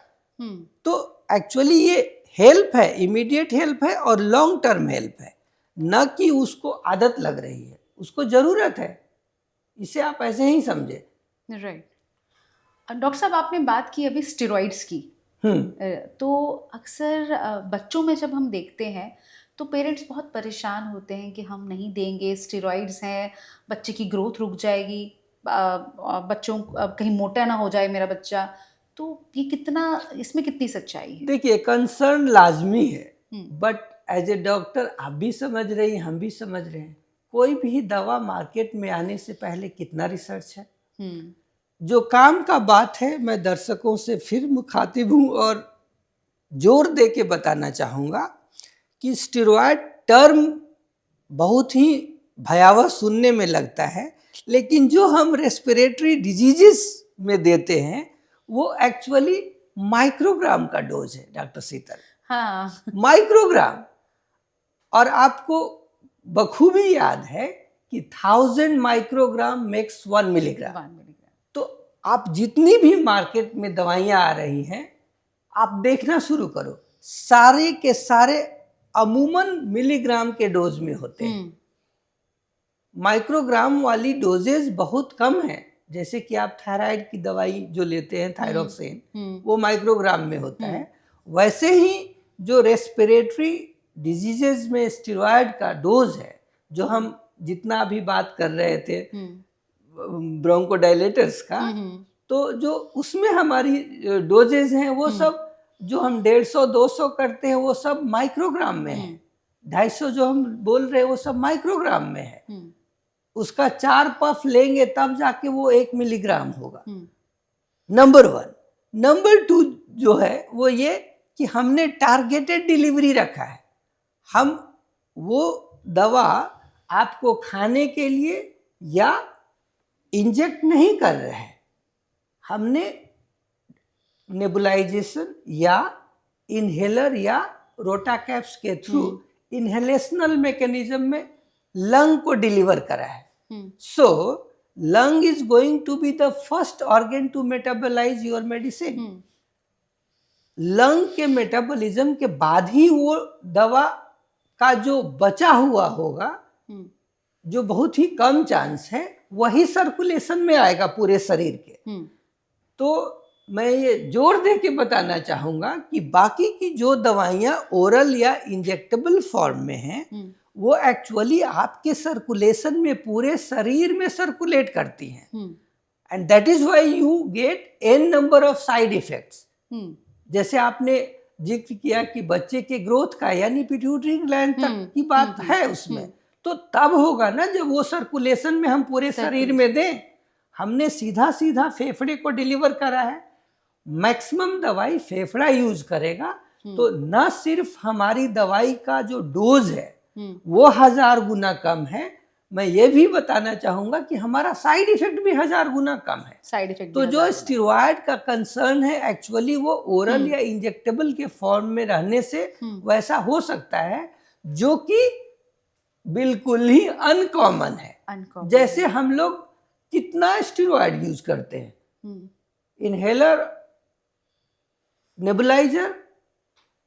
तो एक्चुअली ये हेल्प है, इमीडिएट हेल्प है और लॉन्ग टर्म हेल्प है, न कि उसको आदत लग रही है, उसको ज़रूरत है। इसे आप ऐसे ही समझे। राइट। डॉक्टर साहब, आपने बात की अभी स्टेरॉइड्स की। तो अक्सर बच्चों में जब हम देखते हैं तो पेरेंट्स बहुत परेशान होते हैं कि हम नहीं देंगे, स्टेरॉइड्स हैं, बच्चे की ग्रोथ रुक जाएगी, बच्चों कहीं मोटा ना हो जाए मेरा बच्चा। तो ये कितना, इसमें कितनी सच्चाई है? देखिए, कंसर्न लाजमी है, बट एज ए डॉक्टर आप भी समझ रहे हैं, हम भी समझ रहे हैं, कोई भी दवा मार्केट में आने से पहले कितना रिसर्च है। जो काम का बात है, मैं दर्शकों से फिर मुखातिब हूँ और जोर दे के बताना चाहूँगा कि स्टेरॉयड टर्म बहुत ही भयावह सुनने में लगता है, लेकिन जो हम रेस्पिरेटरी डिजीजेस में देते हैं वो एक्चुअली माइक्रोग्राम का डोज है डॉक्टर शीतल। हाँ। माइक्रोग्राम। और आपको बखूबी याद है कि 1000 माइक्रोग्राम मेक्स 1 मिलीग्राम। 1 मिलीग्राम। तो आप जितनी भी मार्केट में दवाइयां आ रही हैं आप देखना शुरू करो, सारे के सारे अमूमन मिलीग्राम के डोज में होते हैं। माइक्रोग्राम वाली डोजेज बहुत कम है। जैसे कि आप थायराइड की दवाई जो लेते हैं थायरोक्सिन, वो माइक्रोग्राम में होता है। वैसे ही जो रेस्पिरेटरी डिजीजेज में स्टेरॉयड का डोज है, जो हम जितना अभी बात कर रहे थे ब्रोंकोडायलेटर्स का, तो जो उसमें हमारी डोजेज हैं वो सब जो हम 150-200 करते हैं वो सब माइक्रोग्राम में है। 250 जो हम बोल रहे हैं वो सब माइक्रोग्राम में है। उसका 4 पफ लेंगे तब जाके वो 1 मिलीग्राम होगा। नंबर 1। नंबर 2 जो है वो ये कि हमने टारगेटेड डिलीवरी रखा है। हम वो दवा आपको खाने के लिए या इंजेक्ट नहीं कर रहे हैं, हमने नेबुलाइजेशन या इनहेलर या रोटाकैप्स के थ्रू इनहेलेशनल मैकेनिज्म में लंग को डिलीवर करा है। So lung is going to be the first organ to metabolise your medicine. Lung के मेटाबॉलिज्म के बाद ही वो दवा का जो बचा हुआ होगा, जो बहुत ही कम चांस है, वही सर्कुलेशन में आएगा पूरे शरीर के। तो मैं ये जोर दे के बताना चाहूंगा कि बाकी की जो दवाइयां ओरल या इंजेक्टेबल फॉर्म में हैं, वो एक्चुअली आपके सर्कुलेशन में पूरे शरीर में सर्कुलेट करती हैं। And that is why you get n number of side effects. जैसे आपने जिक्र किया कि बच्चे के ग्रोथ का यानी पिट्यूटरी ग्लैंड तक की बात है उसमें, तो तब होगा ना जब वो सर्कुलेशन में हम पूरे शरीर में दें। हमने सीधा सीधा फेफड़े को डिलीवर करा है। मैक्सिमम दवाई फेफड़ा यूज करेगा, तो न सिर्फ हमारी दवाई का जो डोज है वो 1000 गुना कम है, मैं ये भी बताना चाहूंगा कि हमारा साइड इफेक्ट भी 1000 गुना कम है। साइड इफेक्ट तो जो स्टेरॉयड का कंसर्न है एक्चुअली वो ओरल या इंजेक्टेबल के फॉर्म में रहने से वैसा हो सकता है, जो कि बिल्कुल ही अनकॉमन है। जैसे हम लोग कितना स्टेरॉयड यूज करते हैं, इनहेलर, नेबुलाइजर,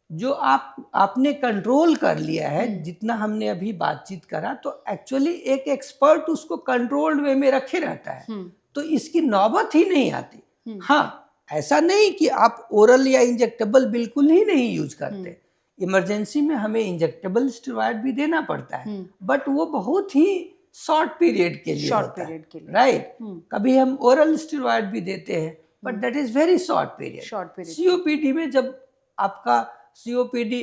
जो आपने कंट्रोल कर लिया है जितना हमने अभी बातचीत करा, तो एक्चुअली एक एक्सपर्ट उसको कंट्रोल्ड वे में रखे रहता है, तो इसकी नौबत ही नहीं आती। हाँ, ऐसा नहीं कि आप ओरल या इंजेक्टेबल बिल्कुल ही नहीं यूज करते। इमरजेंसी में हमें इंजेक्टेबल स्टेरॉयड भी देना पड़ता है, बट वो बहुत ही शॉर्ट पीरियड के लिए होता है, राइट। कभी हम ओरल स्टेरॉयड भी देते हैं, but that is very short period. COPD में जब आपका सीओपीडी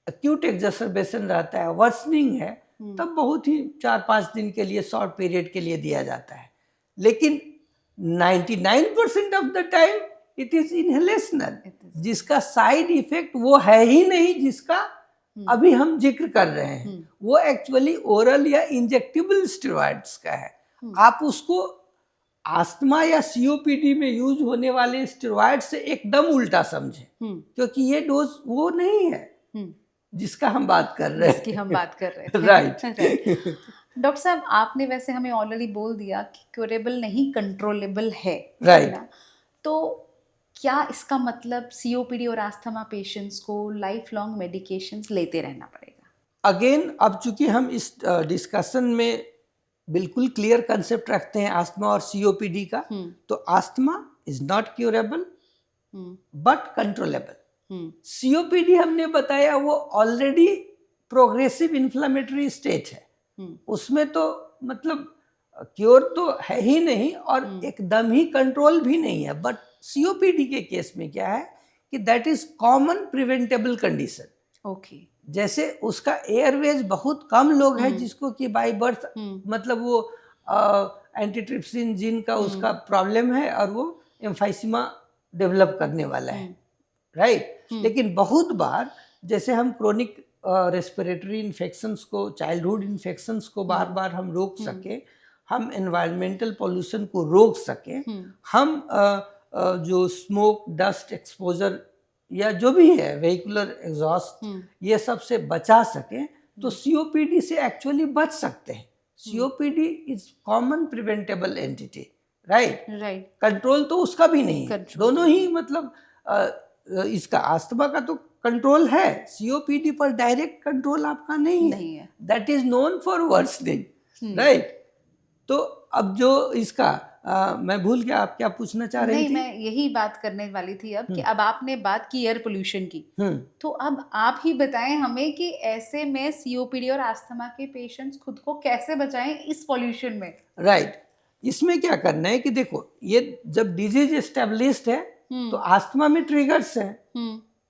एक्यूट एक्सर्बेशन रहता है, वर्सनिंग है, तब बहुत ही 4-5 दिन के लिए शॉर्ट पीरियड के लिए दिया जाता है। लेकिन 99% of the time it is inhalational, जिसका साइड इफेक्ट वो है ही नहीं जिसका अभी हम जिक्र कर रहे हैं। वो एक्चुअली ओरल या इंजेक्टेबल स्टेरॉइड्स का है। आप उसको आस्थमा या सीओपीडी में यूज होने वाले स्टेरॉइड से एकदम उल्टा समझें, क्योंकि ये डोज वो नहीं है जिसका हम बात कर रहे हैं, जिसकी हम बात कर रहे थे। राइट। डॉक्टर साहब, आपने वैसे हमें ऑलरेडी बोल दिया कि क्यूरेबल नहीं, कंट्रोलेबल है, राइट। तो क्या इसका मतलब सीओपीडी और आस्थमा पेशेंट्स को लाइफ लॉन्ग मेडिकेशंस लेते रहना पड़ेगा? अगेन, अब चूंकि हम इस डिस्कशन में बिल्कुल क्लियर कंसेप्ट रखते हैं आस्थमा और सीओपीडी का, तो asthma is not curable but controllable. COPD हमने बताया वो ऑलरेडी प्रोग्रेसिव इन्फ्लेमेटरी स्टेट है, उसमें तो मतलब क्योर तो है ही नहीं और एकदम ही कंट्रोल भी नहीं है। बट सीओपीडी के केस में क्या है कि that is common preventable condition. Okay. जैसे उसका एयरवेज बहुत कम लोग हैं जिसको कि बाय बर्थ मतलब वो एंटीट्रिप्सिन जीन का उसका प्रॉब्लम है और वो एम्फाइसीमा डेवलप करने वाला है, राइट। लेकिन बहुत बार जैसे हम क्रोनिक रेस्पिरेटरी इन्फेक्शंस को, चाइल्डहुड इन्फेक्शंस को बार बार हम रोक सके, हम एनवायरमेंटल पोल्यूशन को रोक सकें, हम जो स्मोक, डस्ट एक्सपोजर या जो भी है वेहिकुलर एग्जॉस्ट, ये सब से बचा सकें, तो सीओपीडी से एक्चुअली बच सकते हैं। COPD is common preventable entity, right. Control तो उसका भी नहीं है, दोनों ही मतलब इसका अस्थमा का तो कंट्रोल है, सीओपीडी पर डायरेक्ट कंट्रोल आपका नहीं है। That is known for worsening, right. तो अब जो इसका मैं भूल गया, आप क्या पूछना चाह रही थी? मैं यही बात करने वाली थी अब कि अब आपने बात की एयर पोल्यूशन की, तो अब आप ही बताएं हमें कि ऐसे में सीओपीडी और अस्थमा के पेशेंट्स खुद को कैसे बचाएं इस पोल्यूशन में। राइट, इसमें क्या करना है कि देखो, ये जब डिजीज एस्टेब्लिश्ड है तो अस्थमा में ट्रिगर्स है।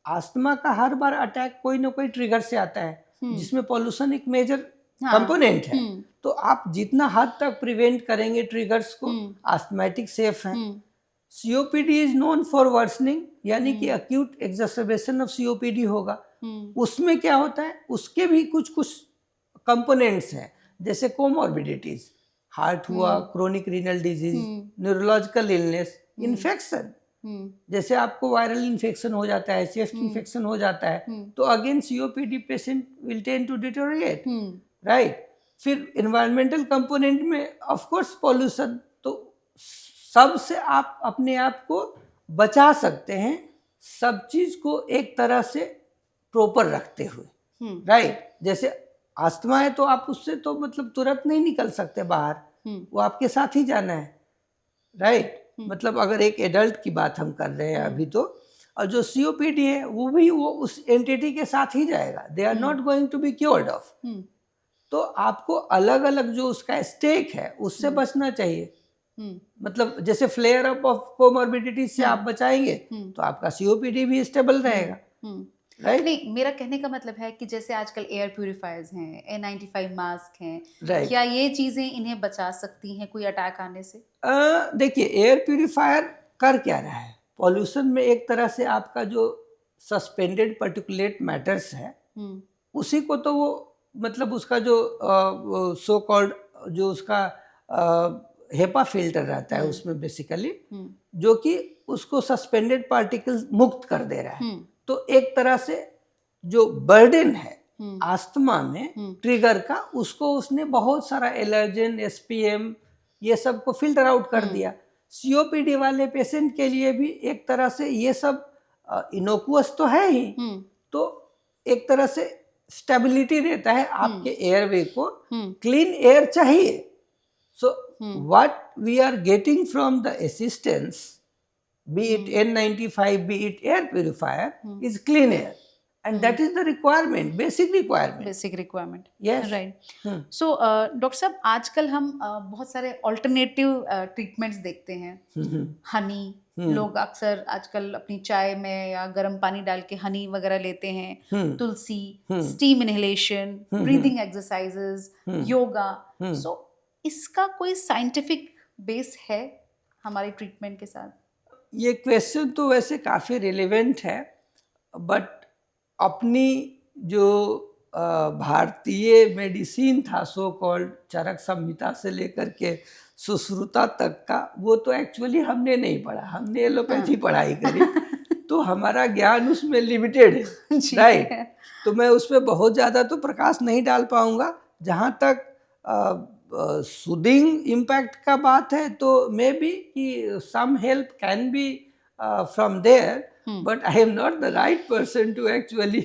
अस्थमा का हर बार अटैक कोई ना कोई ट्रिगर से आता है, जिसमें पोल्यूशन एक मेजर कंपोनेंट है। तो आप जितना हद तक प्रिवेंट करेंगे ट्रिगर्स को, अस्थमैटिक सेफ हैं। COPD is known for worsening, यानी कि अक्यूट एक्सर्सेबेशन ऑफ सीओपीडी होगा। उसमें क्या होता है, उसके भी कुछ कुछ कंपोनेंट्स हैं, जैसे कोमॉर्बिडिटीज, हार्ट हुआ, chronic renal disease, neurological illness, infection, जैसे आपको वायरल इन्फेक्शन हो जाता है, चेस्ट इन्फेक्शन हो जाता है, तो again COPD patient will tend to deteriorate, right. फिर एनवायरमेंटल कंपोनेंट में ऑफ कोर्स पॉल्यूशन, तो सबसे आप अपने आप को बचा सकते हैं, सब चीज को एक तरह से प्रॉपर रखते हुए, राइट। जैसे अस्थमा है तो आप उससे तो मतलब तुरंत नहीं निकल सकते बाहर, वो आपके साथ ही जाना है, राइट। मतलब अगर एक एडल्ट की बात हम कर रहे हैं अभी तो, और जो सीओपीडी है वो उस एंटिटी के साथ ही जाएगा, they are not going to be cured of. तो आपको अलग अलग जो उसका स्टेक है उससे बचना चाहिए। मतलब जैसे फ्लेयर अप ऑफ कोमॉर्बिडिटी से आप बचाएंगे तो आपका सीओपीडी भी स्टेबल रहेगा, राइट। नहीं, मेरा कहने का मतलब है कि जैसे आजकल एयर प्यूरिफायर्स हैं, N95 मास्क हैं, right. क्या ये चीजें इन्हें बचा सकती हैं कोई अटैक आने से? देखिए, एयर प्यूरिफायर कर क्या रहा है, पॉल्यूशन में एक तरह से आपका जो सस्पेंडेड पार्टिकुलेट मैटर्स है उसी को तो वो मतलब उसका जो सो कॉल्ड जो उसका हेपा फिल्टर रहता है उसमें बेसिकली, जो कि उसको सस्पेंडेड पार्टिकल्स मुक्त कर दे रहा है। तो एक तरह से जो बर्डन है अस्थमा में ट्रिगर का, उसको उसने बहुत सारा एलर्जेन, एसपीएम, ये सब को फिल्टर आउट कर दिया। सीओपीडी वाले पेशेंट के लिए भी एक तरह से ये सब इनोकुअस तो है ही, तो एक तरह से स्टेबिलिटी देता है आपके एयरवे को, क्लीन एयर चाहिए। So what we are getting from the assistance, be it N95, be it air purifier, is clean air, and that is the requirement, basic requirement. Yes, right. So doctor साहब, आजकल हम बहुत सारे alternative treatments देखते हैं। हनी, लोग अक्सर आजकल अपनी चाय में या गर्म पानी डाल के हनी वगैरह लेते हैं, tulsi, steam inhalation, breathing exercises, yoga. So इसका कोई साइंटिफिक बेस है हमारी ट्रीटमेंट के साथ? ये क्वेश्चन तो वैसे काफ़ी रिलेवेंट है, बट अपनी जो भारतीय मेडिसिन था सो कॉल्ड चरक संहिता से लेकर के सुश्रुता तक का, वो तो एक्चुअली हमने नहीं पढ़ा, हमने एलोपैथी पढ़ाई करी, तो हमारा ज्ञान उसमें लिमिटेड है, राइट। तो मैं उस पर बहुत ज़्यादा तो प्रकाश नहीं डाल पाऊँगा। जहाँ तक सूदिंग इम्पैक्ट का बात है तो मे बी कि some help can be from there, but I am not the right person to actually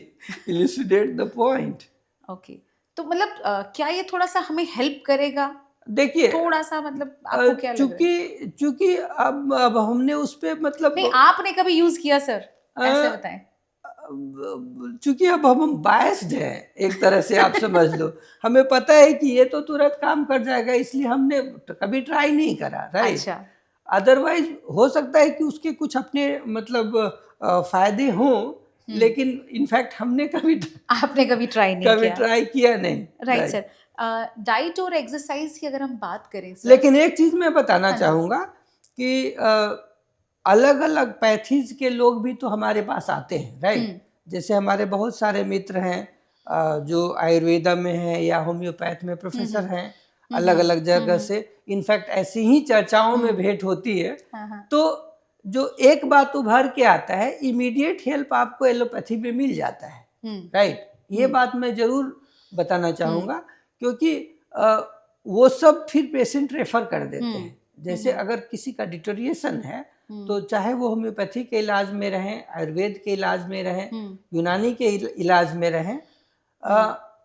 elucidate the point. Okay, तो मतलब क्या ये थोड़ा सा हमें हेल्प करेगा? देखिए, थोड़ा सा मतलब आपको क्या लग रहा है? चूंकि अब हमने उस पे मतलब नहीं, आपने कभी यूज किया सर, ऐसे बताएं। चूंकि अब हम बायस्ड हैं एक तरह से, आप समझ लो, हमें पता है कि ये तो तुरंत काम कर जाएगा, इसलिए हमने कभी ट्राई नहीं करा, राइट। अच्छा। अदरवाइज हो सकता है कि उसके कुछ अपने मतलब फायदे हों, लेकिन इनफैक्ट हमने आपने कभी ट्राई किया नहीं, राइट सर। डाइट और एक्सरसाइज की अगर हम बात करें सर, लेकिन एक चीज मैं बताना चाहूँगा कि अलग अलग पैथीज के लोग भी तो हमारे पास आते हैं, राइट। जैसे हमारे बहुत सारे मित्र हैं जो आयुर्वेदा में हैं या होम्योपैथ में प्रोफेसर हैं, अलग अलग जगह से, इनफैक्ट ऐसी ही चर्चाओं में भेंट होती है। तो जो एक बात उभर के आता है, इमीडिएट हेल्प आपको एलोपैथी में मिल जाता है, राइट। ये बात मैं जरूर बताना चाहूँगा, क्योंकि वो सब फिर पेशेंट रेफर कर देते हैं। जैसे अगर किसी का डिटोरिएशन है तो चाहे वो होम्योपैथी के इलाज में रहें, आयुर्वेद के इलाज में रहें, यूनानी के इलाज में रहें,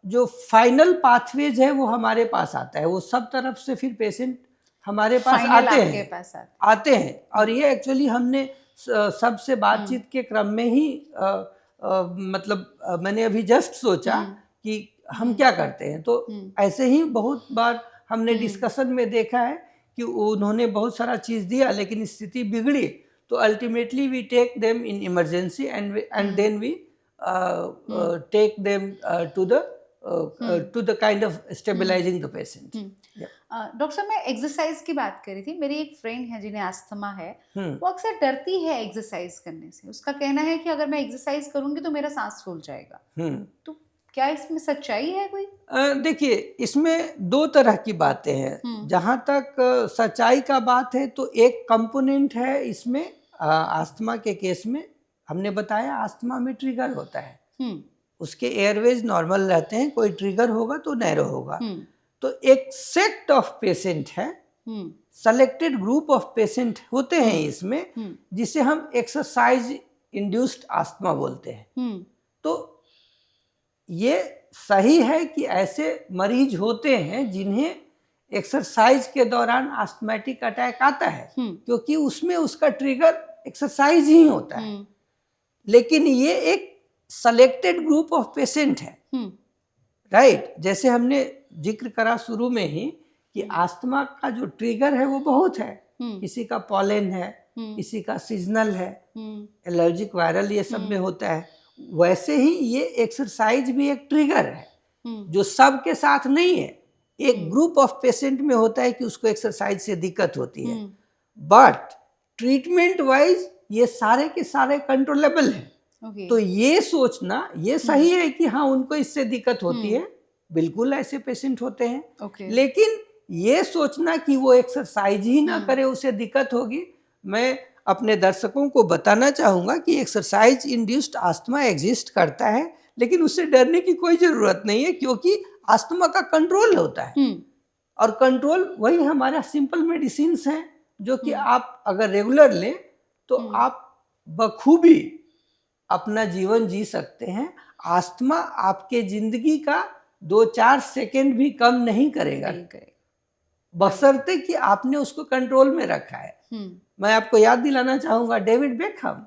जो फाइनल पाथवेज है वो हमारे पास आता है। वो सब तरफ से फिर पेशेंट हमारे पास आते हैं। और ये एक्चुअली हमने सबसे बातचीत के क्रम में ही मतलब मैंने अभी जस्ट सोचा कि हम क्या करते हैं। तो ऐसे ही बहुत बार हमने डिस्कशन में देखा है कि उन्होंने बहुत सारा चीज़ दिया लेकिन स्थिति बिगड़ी, तो ultimately we take them in emergency and then we take them to the kind of stabilising the patient. Doctor साहब, मैं एक्सरसाइज की बात करी थी। मेरी एक फ्रेंड है जिन्हें अस्थमा है, वो अक्सर डरती है एक्सरसाइज करने से। उसका कहना है कि अगर मैं एक्सरसाइज करूंगी तो मेरा सांस फूल जाएगा। तो क्या इसमें सच्चाई है कोई? देखिए, इसमें दो तरह की बातें हैं। जहाँ तक सच्चाई का बात है तो एक कंपोनेंट है इसमें, अस्थमा के केस में हमने बताया अस्थमा में ट्रिगर होता है, उसके एयरवेज नॉर्मल रहते हैं, कोई ट्रिगर होगा तो नैरो होगा। तो एक सेट ऑफ पेशेंट है, सेलेक्टेड ग्रुप ऑफ पेशेंट होते हैं इसमें, जिसे हम एक्सरसाइज इंड्यूस्ड अस्थमा बोलते हैं। तो ये सही है कि ऐसे मरीज होते हैं जिन्हें एक्सरसाइज के दौरान अस्थमैटिक अटैक आता है, क्योंकि उसमें उसका ट्रिगर एक्सरसाइज ही होता है। लेकिन ये एक सेलेक्टेड ग्रुप ऑफ पेशेंट है, राइट। जैसे हमने जिक्र करा शुरू में ही कि अस्थमा का जो ट्रिगर है वो बहुत है। किसी का पॉलन है, किसी का सीजनल है, एलर्जिक वायरल, ये सब में होता है। वैसे ही ये एक्सरसाइज भी एक ट्रिगर है, जो सबके साथ नहीं है। एक ग्रुप ऑफ पेशेंट में होता है कि उसको एक्सरसाइज से दिक्कत होती है, बट ट्रीटमेंट वाइज ये सारे के सारे कंट्रोलेबल है। तो ये सोचना ये सही है कि हाँ उनको इससे दिक्कत होती है, बिल्कुल ऐसे पेशेंट होते हैं। लेकिन ये सोचना कि वो एक्सरसाइज ही ना करे उसे दिक्कत होगी, मैं अपने दर्शकों को बताना चाहूँगा कि एक्सरसाइज इंड्यूस्ड अस्थमा एग्जिस्ट करता है, लेकिन उससे डरने की कोई ज़रूरत नहीं है, क्योंकि अस्थमा का कंट्रोल होता है। और कंट्रोल वही हमारा सिंपल मेडिसिन्स हैं, जो कि आप अगर रेगुलर लें तो आप बखूबी अपना जीवन जी सकते हैं। अस्थमा आपके जिंदगी का 2-4 सेकेंड भी कम नहीं करेगा, बशर्ते कि आपने उसको कंट्रोल में रखा है। मैं आपको याद दिलाना चाहूंगा डेविड बेकहम,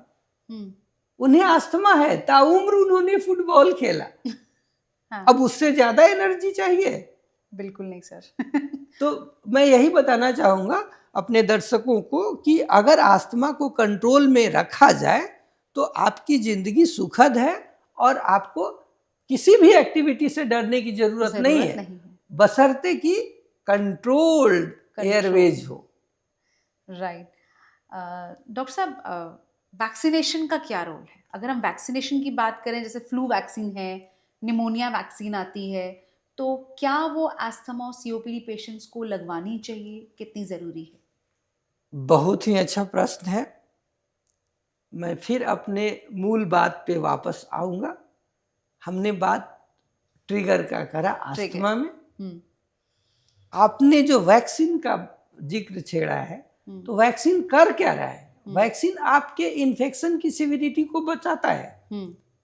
उन्हें अस्थमा है, ताउम्र उन्होंने फुटबॉल खेला। हाँ। अब उससे ज्यादा एनर्जी चाहिए? बिल्कुल नहीं सर। तो मैं यही बताना चाहूंगा अपने दर्शकों को कि अगर अस्थमा को कंट्रोल में रखा जाए तो आपकी जिंदगी सुखद है और आपको किसी भी एक्टिविटी से डरने की जरूरत नहीं है, बशर्ते कि कंट्रोल्ड एयरवेज हो। राइट। डॉक्टर साहब, वैक्सीनेशन का क्या रोल है? अगर हम वैक्सीनेशन की बात करें, जैसे फ्लू वैक्सीन है, निमोनिया वैक्सीन आती है, तो क्या वो अस्थमा और सीओपीडी पेशेंट्स को लगवानी चाहिए? कितनी ज़रूरी है? बहुत ही अच्छा प्रश्न है। मैं फिर अपने मूल बात पे वापस आऊँगा। हमने बात ट्रिगर का करा अस्थमा में। आपने जो वैक्सीन का जिक्र छेड़ा है, तो वैक्सीन कर क्या रहा है? वैक्सीन आपके इन्फेक्शन की सिविरिटी को बचाता है।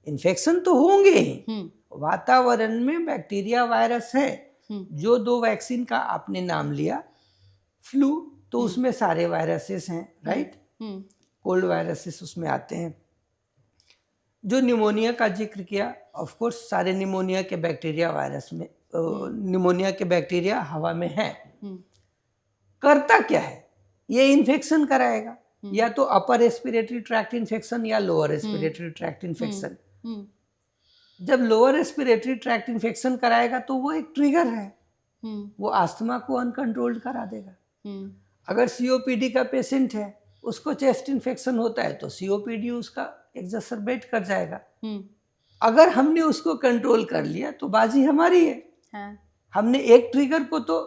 इन्फेक्शन तो होंगे ही, वातावरण में बैक्टीरिया वायरस है। जो 2 वैक्सीन का आपने नाम लिया, फ्लू तो उसमें सारे वायरसेस हैं, राइट, कोल्ड वायरसेस उसमें आते हैं। जो निमोनिया का जिक्र किया, ऑफ कोर्स सारे निमोनिया के बैक्टीरिया वायरस में, निमोनिया के बैक्टीरिया हवा में है। करता क्या है? ये इन्फेक्शन कराएगा, या तो अपर रेस्पिरेटरी ट्रैक्ट इन्फेक्शन या लोअर रेस्पिरेटरी ट्रैक्ट इन्फेक्शन। जब लोअर रेस्पिरेटरी ट्रैक्ट इन्फेक्शन कराएगा तो वो एक ट्रिगर है, वो अस्थमा को अनकंट्रोल्ड करा देगा। अगर सीओपीडी का पेशेंट है, उसको चेस्ट इन्फेक्शन होता है, तो सीओपीडी उसका एक्सरबेट कर जाएगा। अगर हमने उसको कंट्रोल कर लिया तो बाजी हमारी है। हाँ। हमने एक ट्रिगर को तो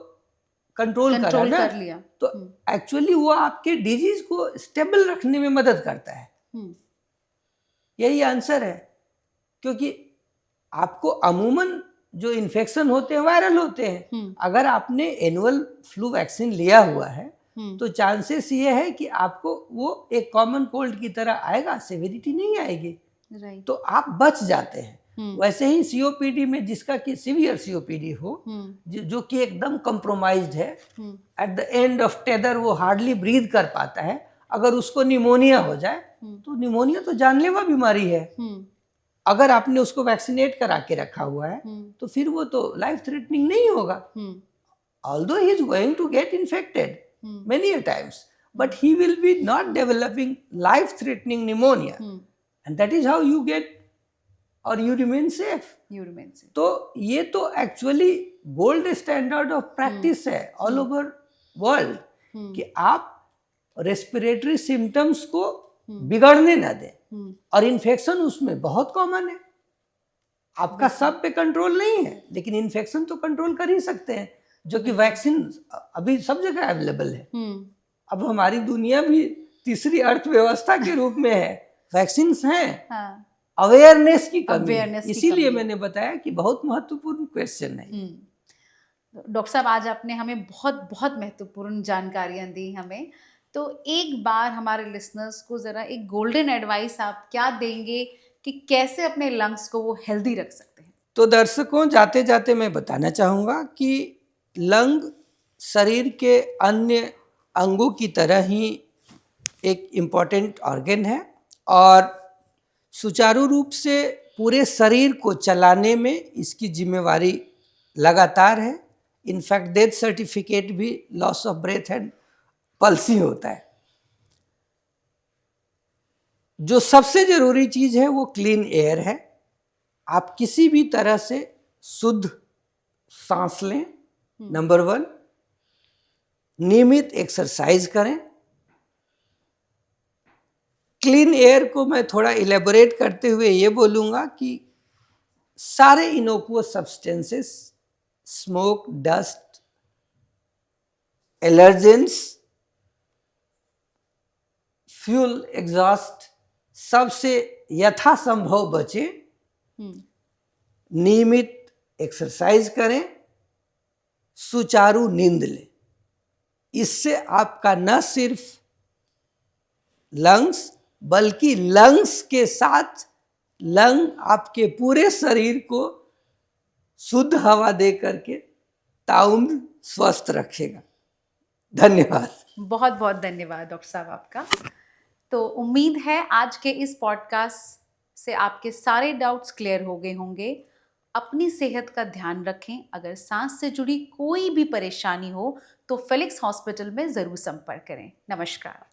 कंट्रोल करा कंट्रोल ना, कर लिया। तो एक्चुअली वो आपके डिजीज को स्टेबल रखने में मदद करता है। हम्म, यही आंसर है, क्योंकि आपको अमूमन जो इन्फेक्शन होते हैं वायरल होते हैं। अगर आपने एनुअल फ्लू वैक्सीन लिया हुआ है तो चांसेस ये है कि आपको वो एक कॉमन कोल्ड की तरह आएगा, सेवेरिटी नहीं आएगी, राइट। तो आप बच जाते हैं। वैसे ही सीओपीडी में जिसका कि सीवियर सीओपीडी हो, जो कि एकदम कंप्रोमाइज्ड है, at the end of tether वो हार्डली ब्रीथ कर पाता है, अगर उसको निमोनिया हो जाए तो निमोनिया तो जानलेवा बीमारी है। अगर आपने उसको वैक्सीनेट करा के रखा हुआ है तो फिर वो तो लाइफ थ्रेटनिंग नहीं होगा, although he is going to get infected many a times, but he will be not developing life threatening pneumonia, and that is how you get or you remain safe. तो ये तो actually gold standard of practice है all over world, कि आप respiratory symptoms को बिगड़ने ना दें। और इन्फेक्शन उसमें बहुत कॉमन है, आपका सब पे कंट्रोल नहीं है, लेकिन इन्फेक्शन तो कंट्रोल कर ही सकते हैं, जो कि वैक्सीन अभी सब जगह अवेलेबल है। अब हमारी दुनिया भी तीसरी अर्थव्यवस्था के रूप में है, वैक्सीन हैं, अवेयरनेस की कमी है, इसीलिए मैंने बताया कि बहुत महत्वपूर्ण क्वेश्चन है। डॉक्टर साहब, आज आपने हमें बहुत बहुत महत्वपूर्ण जानकारियां दी हमें, तो एक बार हमारे लिसनर्स को जरा एक गोल्डन एडवाइस आप क्या देंगे कि कैसे अपने लंग्स को वो हेल्दी रख सकते हैं? तो दर्शकों, जाते जाते मैं बताना चाहूँगा कि लंग शरीर के अन्य अंगों की तरह ही एक इम्पॉर्टेंट ऑर्गन है, और सुचारू रूप से पूरे शरीर को चलाने में इसकी जिम्मेवारी लगातार है। इनफैक्ट डेथ सर्टिफिकेट भी loss of breath and pulse ही होता है। जो सबसे जरूरी चीज है वो क्लीन एयर है। आप किसी भी तरह से शुद्ध सांस लें, नंबर 1। नियमित एक्सरसाइज करें। क्लीन एयर को मैं थोड़ा इलेबोरेट करते हुए ये बोलूँगा कि सारे innocuous substances, smoke, dust, allergens, fuel, exhaust, सबसे यथासंभव बचें। नियमित एक्सरसाइज करें, सुचारू नींद लें। इससे आपका न सिर्फ लंग्स बल्कि लंग्स के साथ लंग आपके पूरे शरीर को शुद्ध हवा दे करके ताउम्र स्वस्थ रखेगा। धन्यवाद। बहुत बहुत धन्यवाद डॉक्टर साहब आपका। तो उम्मीद है आज के इस पॉडकास्ट से आपके सारे डाउट्स क्लियर हो गए होंगे। अपनी सेहत का ध्यान रखें। अगर सांस से जुड़ी कोई भी परेशानी हो तो फेलिक्स हॉस्पिटल में ज़रूर संपर्क करें। नमस्कार।